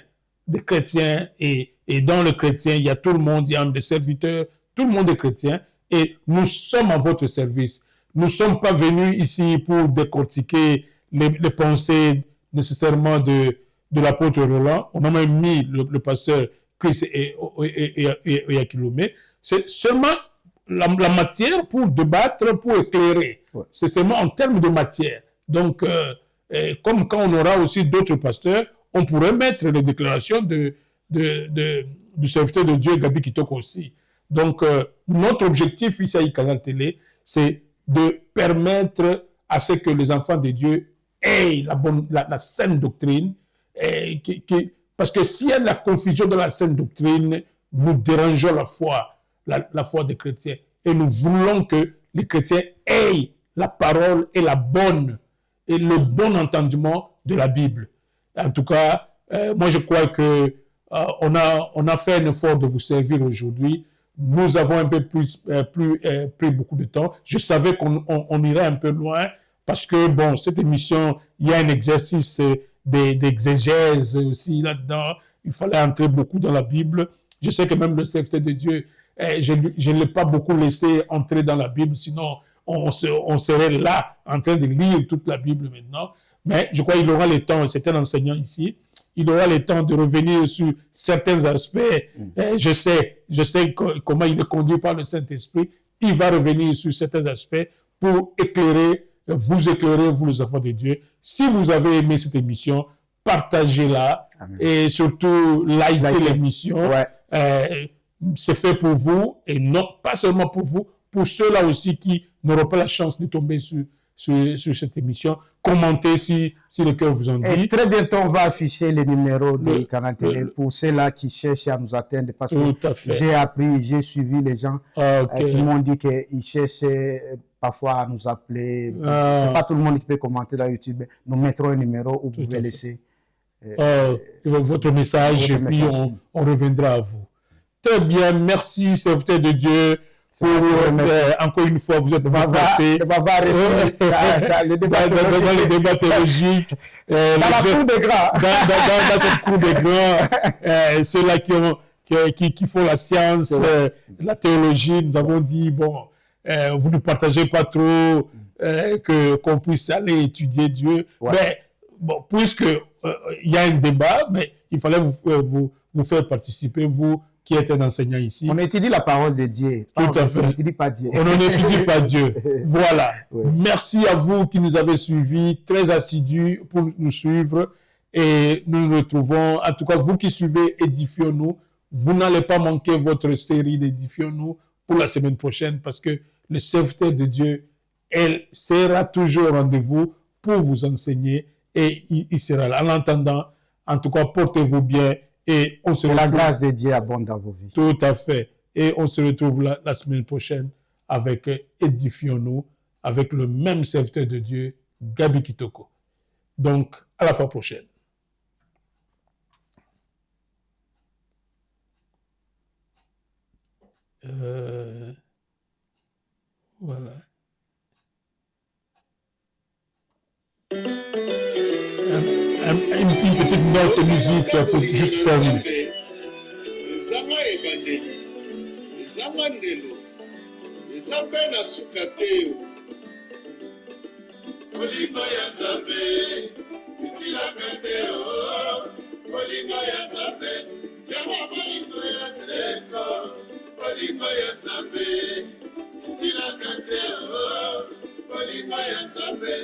et dans le chrétien, il y a tout le monde, il y a des serviteurs, tout le monde est chrétien, et nous sommes à votre service. Nous ne sommes pas venus ici pour décortiquer les pensées nécessairement de l'apôtre Roland. On a même mis le pasteur Chris et Akilomé. C'est seulement la matière pour débattre, pour éclairer. Ouais. C'est seulement en termes de matière. Donc, comme quand on aura aussi d'autres pasteurs, on pourrait mettre les déclarations du serviteur de Dieu, Gabi Kitoko aussi. Donc, notre objectif ici à Canal Télé, c'est de permettre à ce que les enfants de Dieu aient la saine doctrine. Parce que s'il y a de la confusion dans la saine doctrine, nous dérangeons la foi des chrétiens. Et nous voulons que les chrétiens aient la parole et le bon entendement de la Bible. En tout cas, moi je crois que on a fait un effort de vous servir aujourd'hui. Nous avons un peu pris beaucoup de temps. Je savais qu'on irait un peu loin parce que, bon, cette émission, il y a un exercice d'exégèse aussi là-dedans. Il fallait entrer beaucoup dans la Bible. Je sais que même le serviteur de Dieu, je ne l'ai pas beaucoup laissé entrer dans la Bible, sinon on serait là en train de lire toute la Bible maintenant. Mais je crois qu'il aura le temps, c'est un enseignant ici, il aura le temps de revenir sur certains aspects. Je sais comment il est conduit par le Saint-Esprit. Il va revenir sur certains aspects pour éclairer, vous les enfants de Dieu. Si vous avez aimé cette émission, partagez-la. Amen. Et surtout, likez l'émission. Ouais. C'est fait pour vous, et non pas seulement pour vous, pour ceux-là aussi qui n'auront pas la chance de tomber sur cette émission. Commentez si le cœur vous en dit. Et très bientôt, on va afficher les numéros de Canal Télé pour ceux-là qui cherchent à nous atteindre. Parce que j'ai appris, j'ai suivi les gens qui m'ont dit qu'ils cherchaient parfois à nous appeler. C'est pas tout le monde qui peut commenter dans YouTube. Nous mettrons un numéro où vous pouvez laisser votre message, et puis on reviendra à vous. Très bien, merci, serviteur de Dieu. Encore une fois, vous êtes passé dans le débat théologique, dans la cour des grands, dans cette cour des grands, ceux-là qui font la science, la théologie. Nous avons dit, bon, vous ne partagez pas trop, qu'on puisse aller étudier Dieu. Ouais. Mais bon, puisque il y a un débat, mais il fallait vous faire participer, vous qui est un enseignant ici. On étudie la parole de Dieu. Tout à fait. On n'étudie pas Dieu. On n'étudie pas Dieu. Voilà. Oui. Merci à vous qui nous avez suivis, très assidus pour nous suivre. Et nous nous retrouvons, en tout cas, vous qui suivez Édifions-nous, vous n'allez pas manquer votre série d'Édifions-nous pour la semaine prochaine parce que le serviteur de Dieu, elle sera toujours au rendez-vous pour vous enseigner et il sera là. En attendant, en tout cas, portez-vous bien et on se retrouve. La grâce de Dieu abonde dans vos vies. Tout à fait. Et on se retrouve la semaine prochaine avec Édifions-nous, avec le même serviteur de Dieu, Gabi Kitoko. Donc, à la fois prochaine. Voilà. Une petite note de musique pour juste terminer. Polino ya Nzambe,